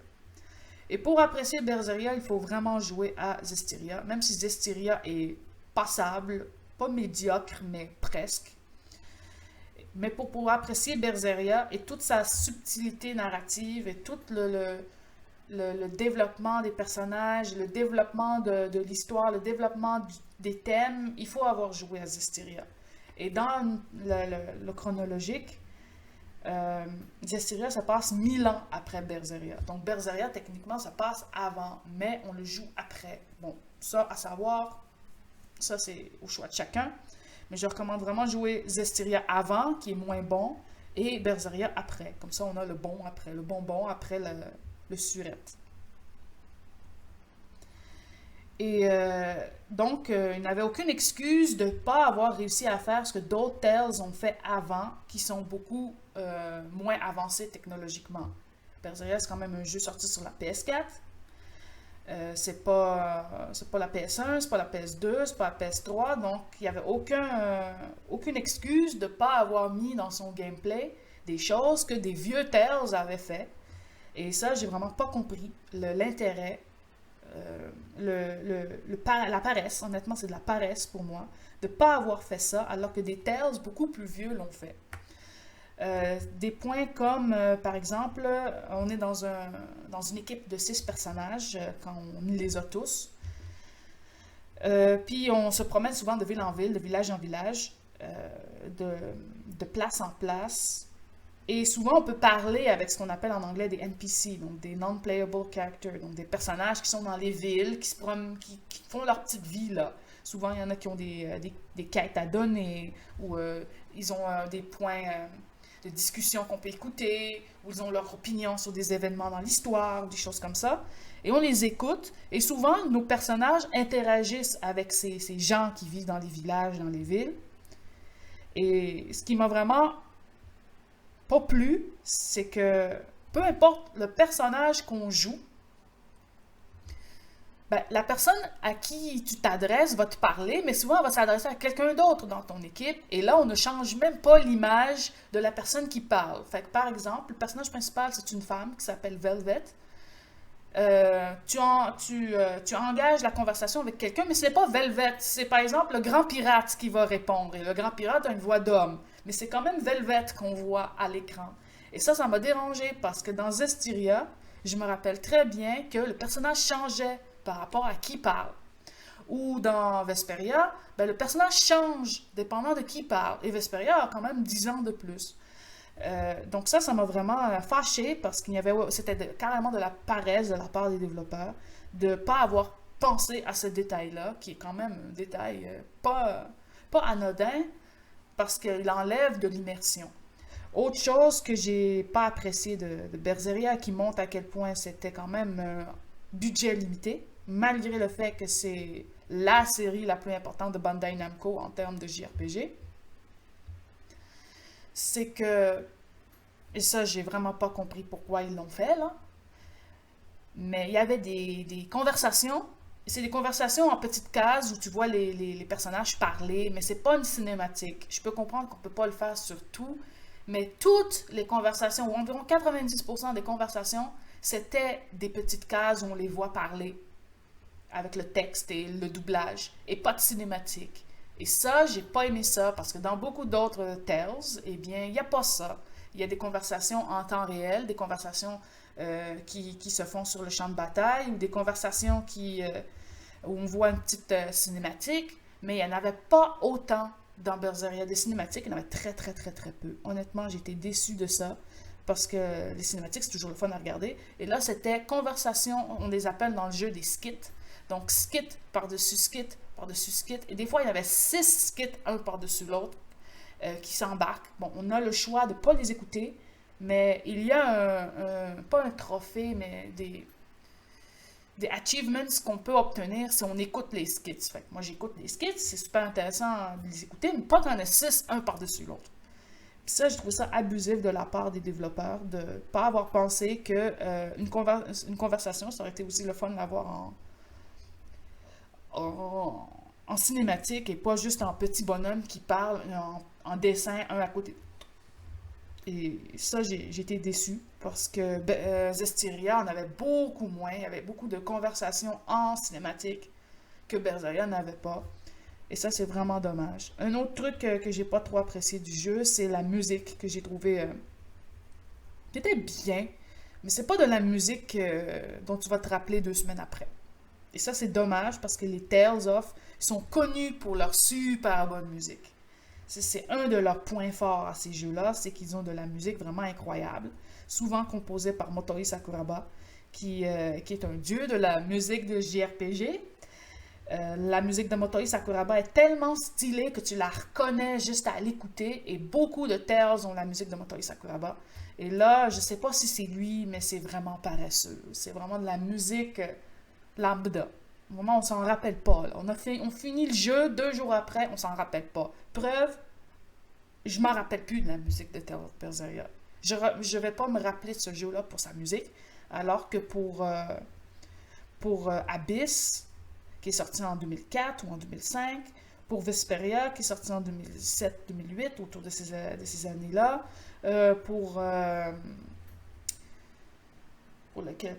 Et pour apprécier Berseria, il faut vraiment jouer à Zestiria, même si Zestiria est passable, pas médiocre, mais presque. Mais pour apprécier Berseria et toute sa subtilité narrative et tout le développement des personnages, le développement de l'histoire, le développement des thèmes, il faut avoir joué à Zestiria. Et dans le chronologique, Zestiria, ça passe 1000 ans après Berseria. Donc Berseria, techniquement, ça passe avant, mais on le joue après. Bon, ça, à savoir, ça c'est au choix de chacun. Mais je recommande vraiment de jouer Zestiria avant, qui est moins bon, et Berseria après. Comme ça, on a le bon après, le bonbon après le surette. Et donc, il n'avait aucune excuse de ne pas avoir réussi à faire ce que d'autres Tales ont fait avant, qui sont beaucoup moins avancés technologiquement. Berseria, c'est quand même un jeu sorti sur la PS4. C'est pas la PS1, c'est pas la PS2, c'est pas la PS3, donc il n'y avait aucune excuse de ne pas avoir mis dans son gameplay des choses que des vieux Tales avaient fait. Et ça, j'ai vraiment pas compris l'intérêt, la paresse, honnêtement, c'est de la paresse pour moi, de ne pas avoir fait ça alors que des Tales beaucoup plus vieux l'ont fait. Des points comme, par exemple, on est dans une équipe de 6 personnages, quand on les a tous. Puis on se promène souvent de ville en ville, de village en village, de place en place, Et souvent, on peut parler avec ce qu'on appelle en anglais des NPC, donc des non-playable characters, donc des personnages qui sont dans les villes, qui se promènent, qui font leur petite vie là. Souvent, il y en a qui ont des quêtes à donner, ou ils ont des points de discussion qu'on peut écouter, ou ils ont leur opinion sur des événements dans l'histoire, ou des choses comme ça. Et on les écoute, et souvent, nos personnages interagissent avec ces gens qui vivent dans les villages, dans les villes. Et ce qui m'a vraiment pas plu, c'est que peu importe le personnage qu'on joue, ben, la personne à qui tu t'adresses va te parler, mais souvent elle va s'adresser à quelqu'un d'autre dans ton équipe. Et là, on ne change même pas l'image de la personne qui parle. Fait que, par exemple, le personnage principal, c'est une femme qui s'appelle Velvet. Tu engages la conversation avec quelqu'un, mais ce n'est pas Velvet. C'est par exemple le grand pirate qui va répondre. Et le grand pirate a une voix d'homme. Mais c'est quand même Velvet qu'on voit à l'écran. Et ça m'a dérangé parce que dans Zestiria, je me rappelle très bien que le personnage changeait par rapport à qui parle. Ou dans Vesperia, ben, le personnage change dépendant de qui parle. Et Vesperia a quand même 10 ans de plus. Donc ça m'a vraiment fâché parce c'était carrément de la paresse de la part des développeurs de ne pas avoir pensé à ce détail-là, qui est quand même un détail pas anodin parce qu'il enlève de l'immersion. Autre chose que j'ai pas apprécié de Berseria, qui montre à quel point c'était quand même un budget limité, malgré le fait que c'est la série la plus importante de Bandai Namco en termes de JRPG, c'est que, et ça j'ai vraiment pas compris pourquoi ils l'ont fait là, mais il y avait des conversations, c'est des conversations en petites cases où tu vois les personnages parler, mais c'est pas une cinématique. Je peux comprendre qu'on peut pas le faire sur tout, mais toutes les conversations, ou environ 90% des conversations, c'était des petites cases où on les voit parler avec le texte et le doublage, et pas de cinématique. Et ça, j'ai pas aimé ça, parce que dans beaucoup d'autres Tales, eh bien, il n'y a pas ça. Il y a des conversations en temps réel, des conversations qui se font sur le champ de bataille, ou des conversations où on voit une petite cinématique, mais il n'y en avait pas autant dans Berseria. Des cinématiques, il y en avait très, très, très, très peu. Honnêtement, j'ai été déçue de ça, parce que les cinématiques, c'est toujours le fun à regarder. Et là, c'était conversation, on les appelle dans le jeu des skits. Donc, skit par-dessus skit, par-dessus skit. Et des fois, il y avait 6 skits, un par-dessus l'autre, qui s'embarquent. Bon, on a le choix de ne pas les écouter, mais il y a pas un trophée, mais des achievements qu'on peut obtenir si on écoute les skits. Fait que moi, j'écoute les skits, c'est super intéressant de les écouter, mais pas qu'on ait 6, un par-dessus l'autre. Puis ça, je trouve ça abusif de la part des développeurs de ne pas avoir pensé que une conversation, ça aurait été aussi le fun d'avoir en cinématique et pas juste en petit bonhomme qui parle en dessin un à côté. Et ça, j'ai été déçue parce que Zestiria en avait beaucoup moins. Il y avait beaucoup de conversations en cinématique que Berseria n'avait pas. Et ça, c'est vraiment dommage. Un autre truc que j'ai pas trop apprécié du jeu, c'est la musique que j'ai trouvé qui était bien, mais c'est pas de la musique dont tu vas te rappeler 2 semaines après. Et ça, c'est dommage parce que les Tales of sont connus pour leur super bonne musique. C'est un de leurs points forts à ces jeux-là, c'est qu'ils ont de la musique vraiment incroyable, souvent composée par Motoori Sakuraba, qui est un dieu de la musique de JRPG. La musique de Motoori Sakuraba est tellement stylée que tu la reconnais juste à l'écouter, et beaucoup de Tales ont la musique de Motoori Sakuraba. Et là, je sais pas si c'est lui, mais c'est vraiment paresseux. C'est vraiment de la musique lambda. Vraiment, on s'en rappelle pas. Là. On finit le jeu 2 jours après, on s'en rappelle pas. Preuve, je m'en rappelle plus de la musique de Tales of Berseria. Je vais pas me rappeler de ce jeu-là pour sa musique, alors que pour Abyss, qui est sorti en 2004 ou en 2005, pour Vesperia, qui est sorti en 2007-2008, autour de ces années-là, pour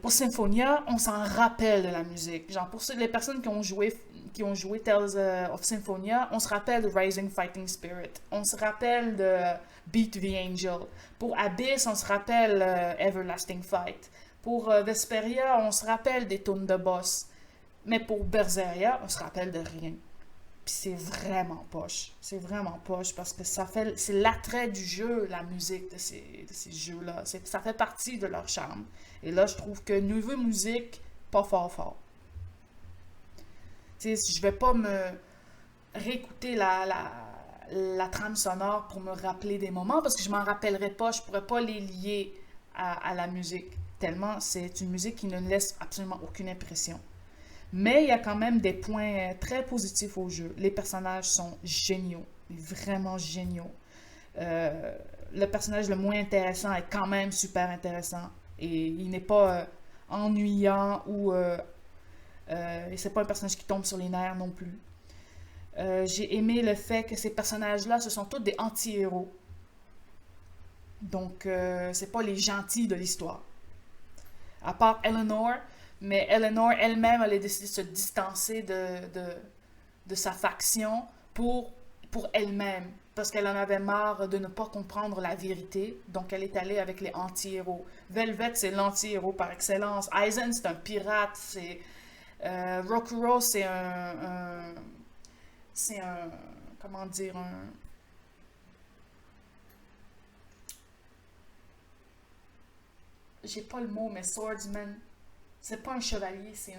Symphonia, on s'en rappelle de la musique. Genre, pour les personnes qui ont joué Tales of Symphonia, on se rappelle de Rising Fighting Spirit. On se rappelle de Beat the Angel. Pour Abyss, on se rappelle Everlasting Fight. Pour Vesperia, on se rappelle des tunes de boss. Mais pour Berseria, on se rappelle de rien. Puis c'est vraiment poche. C'est vraiment poche parce que ça fait, c'est l'attrait du jeu, la musique de ces jeux-là. Ça fait partie de leur charme. Et là, je trouve que niveau musique, pas fort fort. Tu sais, je vais pas me réécouter la trame sonore pour me rappeler des moments parce que je m'en rappellerai pas, je pourrais pas les lier à la musique. Tellement c'est une musique qui ne laisse absolument aucune impression. Mais il y a quand même des points très positifs au jeu. Les personnages sont géniaux, vraiment géniaux. Euh, le personnage le moins intéressant est quand même super intéressant. Et il n'est pas ennuyant ou et c'est pas un personnage qui tombe sur les nerfs non plus. J'ai aimé le fait que ces personnages-là, ce sont tous des anti-héros. Donc, c'est pas les gentils de l'histoire. À part Eleanor, mais Eleanor elle-même, elle a décidé de se distancer de sa faction pour elle-même, parce qu'elle en avait marre de ne pas comprendre la vérité, donc elle est allée avec les anti-héros. Velvet, c'est l'anti-héros par excellence. Aizen, c'est un pirate. Rokuro, c'est un, comment dire, j'ai pas le mot, mais swordsman, c'est pas un chevalier, c'est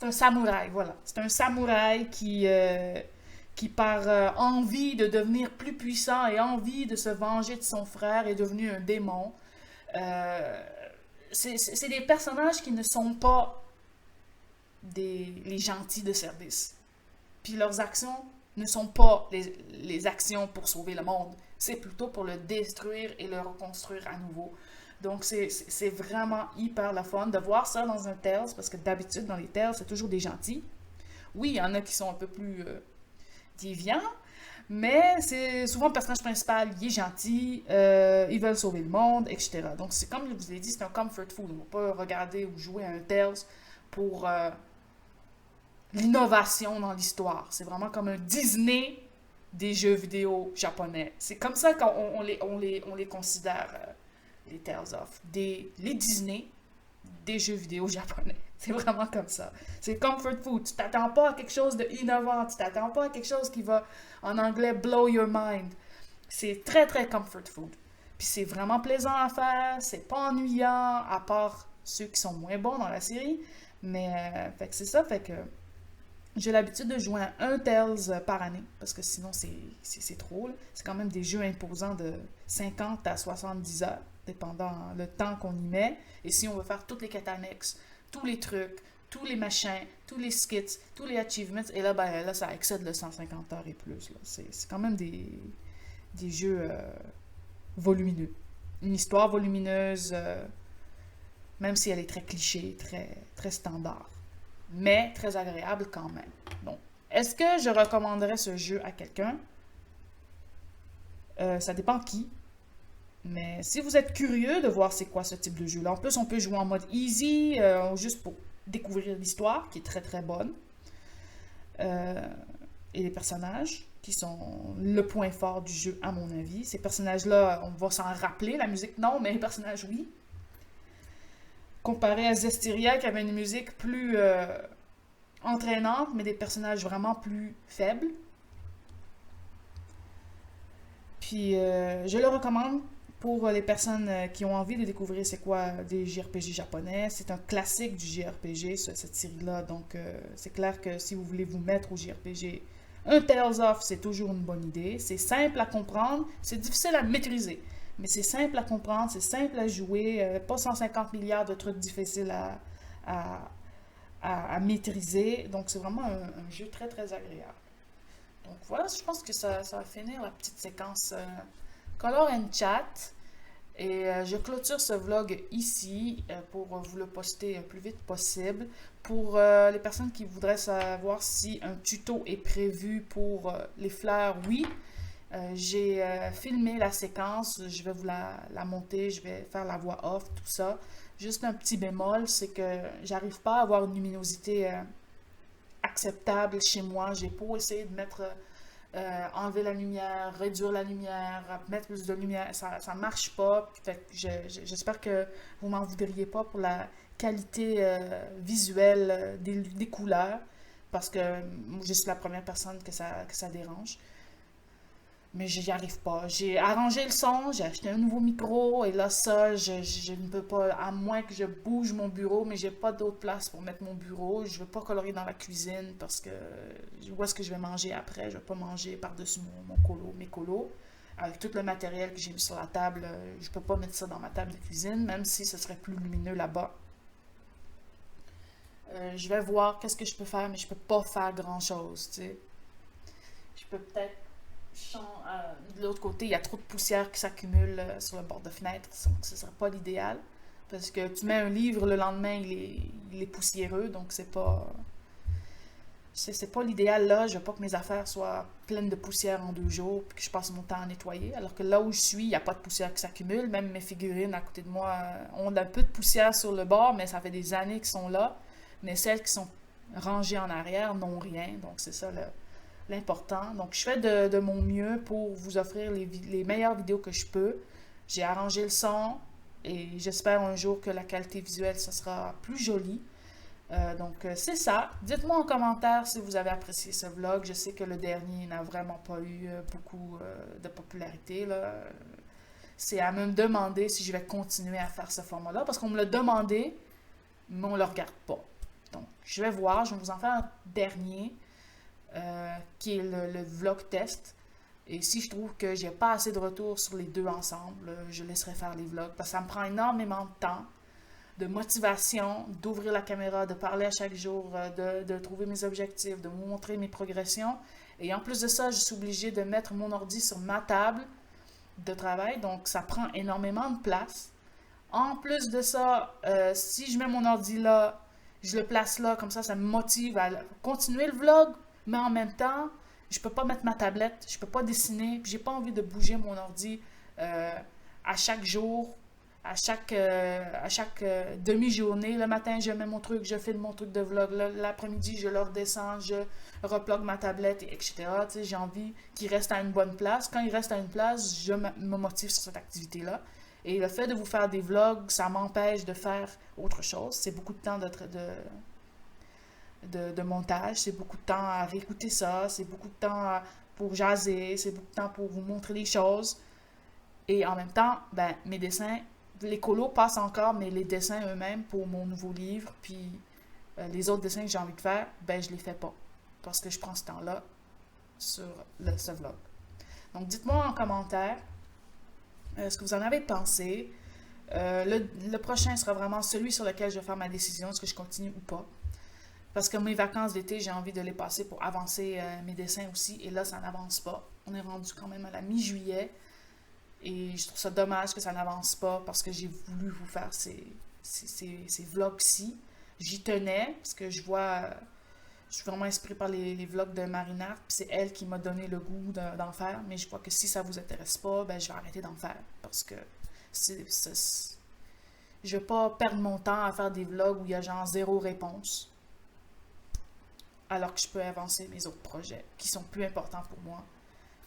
un samouraï, voilà. C'est un samouraï qui par envie de devenir plus puissant et envie de se venger de son frère, est devenu un démon. Euh, c'est des personnages qui ne sont pas les gentils de service. Puis leurs actions ne sont pas les actions pour sauver le monde. C'est plutôt pour le détruire et le reconstruire à nouveau. Donc c'est vraiment hyper la fun de voir ça dans un Tales, parce que d'habitude dans les Tales, c'est toujours des gentils. Oui, il y en a qui sont un peu plus déviants, mais c'est souvent le personnage principal, il est gentil, ils veulent sauver le monde, etc. Donc c'est comme je vous ai dit, c'est un comfort food. On ne va pas regarder ou jouer à un Tales pour l'innovation dans l'histoire. C'est vraiment comme un Disney des jeux vidéo japonais. C'est comme ça qu'on les considère, les Tales of. Les Disney des jeux vidéo japonais. C'est vraiment comme ça. C'est comfort food. Tu t'attends pas à quelque chose d'innovant. Tu t'attends pas à quelque chose qui va, en anglais, blow your mind. C'est très, très comfort food. Puis c'est vraiment plaisant à faire. C'est pas ennuyant, à part ceux qui sont moins bons dans la série. Mais, fait que c'est ça. Fait que j'ai l'habitude de jouer à un Tales par année, parce que sinon c'est trop. C'est quand même des jeux imposants de 50 à 70 heures, dépendant le temps qu'on y met. Et si on veut faire toutes les quêtes annexes, tous les trucs, tous les machins, tous les skits, tous les achievements, et là, ben, là ça excède le 150 heures et plus. C'est quand même des jeux volumineux. Une histoire volumineuse, même si elle est très cliché, très, très standard, mais très agréable quand même. Bon. Est-ce que je recommanderais ce jeu à quelqu'un? Ça dépend qui. Mais si vous êtes curieux de voir c'est quoi ce type de jeu-là, en plus on peut jouer en mode easy, juste pour découvrir l'histoire, qui est très très bonne, euh, et les personnages, qui sont le point fort du jeu à mon avis. Ces personnages-là, on va s'en rappeler, la musique non, mais les personnages oui. Comparé à Zestiria qui avait une musique plus entraînante, mais des personnages vraiment plus faibles. Puis je le recommande pour les personnes qui ont envie de découvrir c'est quoi des JRPG japonais. C'est un classique du JRPG, cette série-là. Donc c'est clair que si vous voulez vous mettre au JRPG, un Tales of, c'est toujours une bonne idée. C'est simple à comprendre, c'est difficile à maîtriser. Mais c'est simple à comprendre, c'est simple à jouer, pas 150 milliards de trucs difficiles à, à maîtriser. Donc c'est vraiment un jeu très très agréable. Donc voilà, je pense que ça va finir la petite séquence Color and Chat. Et je clôture ce vlog ici pour vous le poster le plus vite possible. Pour les personnes qui voudraient savoir si un tuto est prévu pour les fleurs, oui. J'ai filmé la séquence, je vais vous la monter, je vais faire la voix off, tout ça. Juste un petit bémol, c'est que j'arrive pas à avoir une luminosité acceptable chez moi. J'ai beau essayer de mettre, enlever la lumière, réduire la lumière, mettre plus de lumière, ça marche pas. Fait que j'espère que vous m'en voudriez pas pour la qualité visuelle des couleurs. parce que je suis la première personne que ça dérange. Mais j'y arrive pas. J'ai arrangé le son, j'ai acheté un nouveau micro, et là, ça, je ne peux pas, à moins que je bouge mon bureau, mais j'ai pas d'autre place pour mettre mon bureau. Je veux pas colorier dans la cuisine parce que où est-ce que je vais manger après? Je vais pas manger par-dessus mon colo, mes colos. Avec tout le matériel que j'ai mis sur la table, je peux pas mettre ça dans ma table de cuisine, même si ce serait plus lumineux là-bas. Je vais voir qu'est-ce que je peux faire, mais je peux pas faire grand-chose, tu sais. Je peux peut-être de l'autre côté, il y a trop de poussière qui s'accumule sur le bord de fenêtre, donc ce ne serait pas l'idéal. Parce que tu mets un livre, le lendemain, il est poussiéreux, donc c'est pas l'idéal là. Je veux pas que mes affaires soient pleines de poussière en 2 jours, puis que je passe mon temps à nettoyer. Alors que là où je suis, il n'y a pas de poussière qui s'accumule. Même mes figurines à côté de moi ont un peu de poussière sur le bord, mais ça fait des années qu'ils sont là. Mais celles qui sont rangées en arrière n'ont rien, donc c'est ça l'important. Donc, je fais de mon mieux pour vous offrir les meilleures vidéos que je peux. J'ai arrangé le son et j'espère un jour que la qualité visuelle, ce sera plus joli. C'est ça. Dites-moi en commentaire si vous avez apprécié ce vlog. Je sais que le dernier n'a vraiment pas eu beaucoup de popularité, là. C'est à me demander si je vais continuer à faire ce format-là, parce qu'on me l'a demandé, mais on ne le regarde pas. Donc, je vais voir. Je vais vous en faire un dernier. Qui est le vlog test. Et si je trouve que j'ai pas assez de retours sur les deux ensemble, je laisserai faire les vlogs. Parce que ça me prend énormément de temps, de motivation, d'ouvrir la caméra, de parler à chaque jour, de trouver mes objectifs, de vous montrer mes progressions. Et en plus de ça, je suis obligée de mettre mon ordi sur ma table de travail. Donc, ça prend énormément de place. En plus de ça, si je mets mon ordi là, je le place là, comme ça me motive à continuer le vlog, mais en même temps, je peux pas mettre ma tablette, je peux pas dessiner, puis j'ai pas envie de bouger mon ordi à chaque jour, à chaque demi-journée. Le matin, je mets mon truc, je filme mon truc de vlog. L'après-midi, je le redescends, je replogue ma tablette, etc. Tu sais, j'ai envie qu'il reste à une bonne place. Quand il reste à une place, je me motive sur cette activité-là. Et le fait de vous faire des vlogs, ça m'empêche de faire autre chose. C'est beaucoup de temps de montage, c'est beaucoup de temps à réécouter ça, c'est beaucoup de temps pour jaser, c'est beaucoup de temps pour vous montrer les choses. Et en même temps, ben, mes dessins, les colos passent encore, mais les dessins eux-mêmes pour mon nouveau livre, puis les autres dessins que j'ai envie de faire, ben je les fais pas. Parce que je prends ce temps-là sur ce vlog. Donc dites-moi en commentaire ce que vous en avez pensé. Le prochain sera vraiment celui sur lequel je vais faire ma décision, est-ce que je continue ou pas. Parce que mes vacances d'été, j'ai envie de les passer pour avancer mes dessins aussi. Et là, ça n'avance pas. On est rendu quand même à la mi-juillet. Et je trouve ça dommage que ça n'avance pas parce que j'ai voulu vous faire ces vlogs-ci. J'y tenais parce que je suis vraiment inspirée par les vlogs de Marina. Puis c'est elle qui m'a donné le goût d'en faire. Mais je vois que si ça vous intéresse pas, ben je vais arrêter d'en faire. Parce que je vais pas perdre mon temps à faire des vlogs où il y a genre 0 réponse. Alors que je peux avancer mes autres projets qui sont plus importants pour moi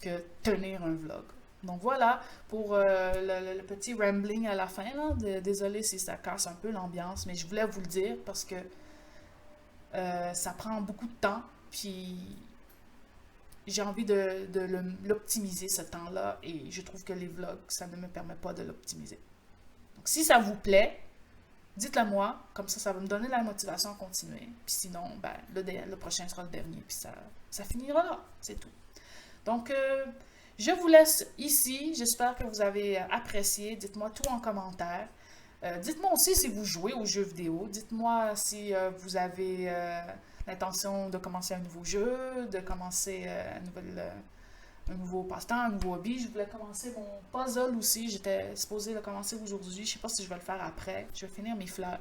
que tenir un vlog. Donc voilà pour le petit rambling à la fin. Désolée si ça casse un peu l'ambiance, mais je voulais vous le dire parce que ça prend beaucoup de temps. Puis j'ai envie de l'optimiser ce temps-là et je trouve que les vlogs, ça ne me permet pas de l'optimiser. Donc si ça vous plaît, dites-le moi, comme ça va me donner la motivation à continuer. Puis sinon, ben, le prochain sera le dernier, puis ça finira là, c'est tout. Donc, je vous laisse ici. J'espère que vous avez apprécié. Dites-moi tout en commentaire. Dites-moi aussi si vous jouez aux jeux vidéo. Dites-moi si vous avez l'intention de commencer un nouveau jeu, de commencer un nouveau passe-temps, un nouveau hobby. Je voulais commencer mon puzzle aussi. J'étais supposée le commencer aujourd'hui. Je sais pas si je vais le faire après. Je vais finir mes fleurs.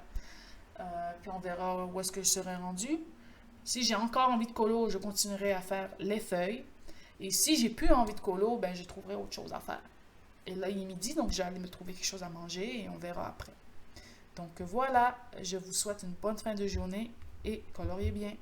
Puis on verra où est-ce que je serai rendu. Si j'ai encore envie de colo, je continuerai à faire les feuilles. Et si j'ai plus envie de colo, ben je trouverai autre chose à faire. Et là, il est midi, donc je vais aller me trouver quelque chose à manger et on verra après. Donc voilà, je vous souhaite une bonne fin de journée et coloriez bien.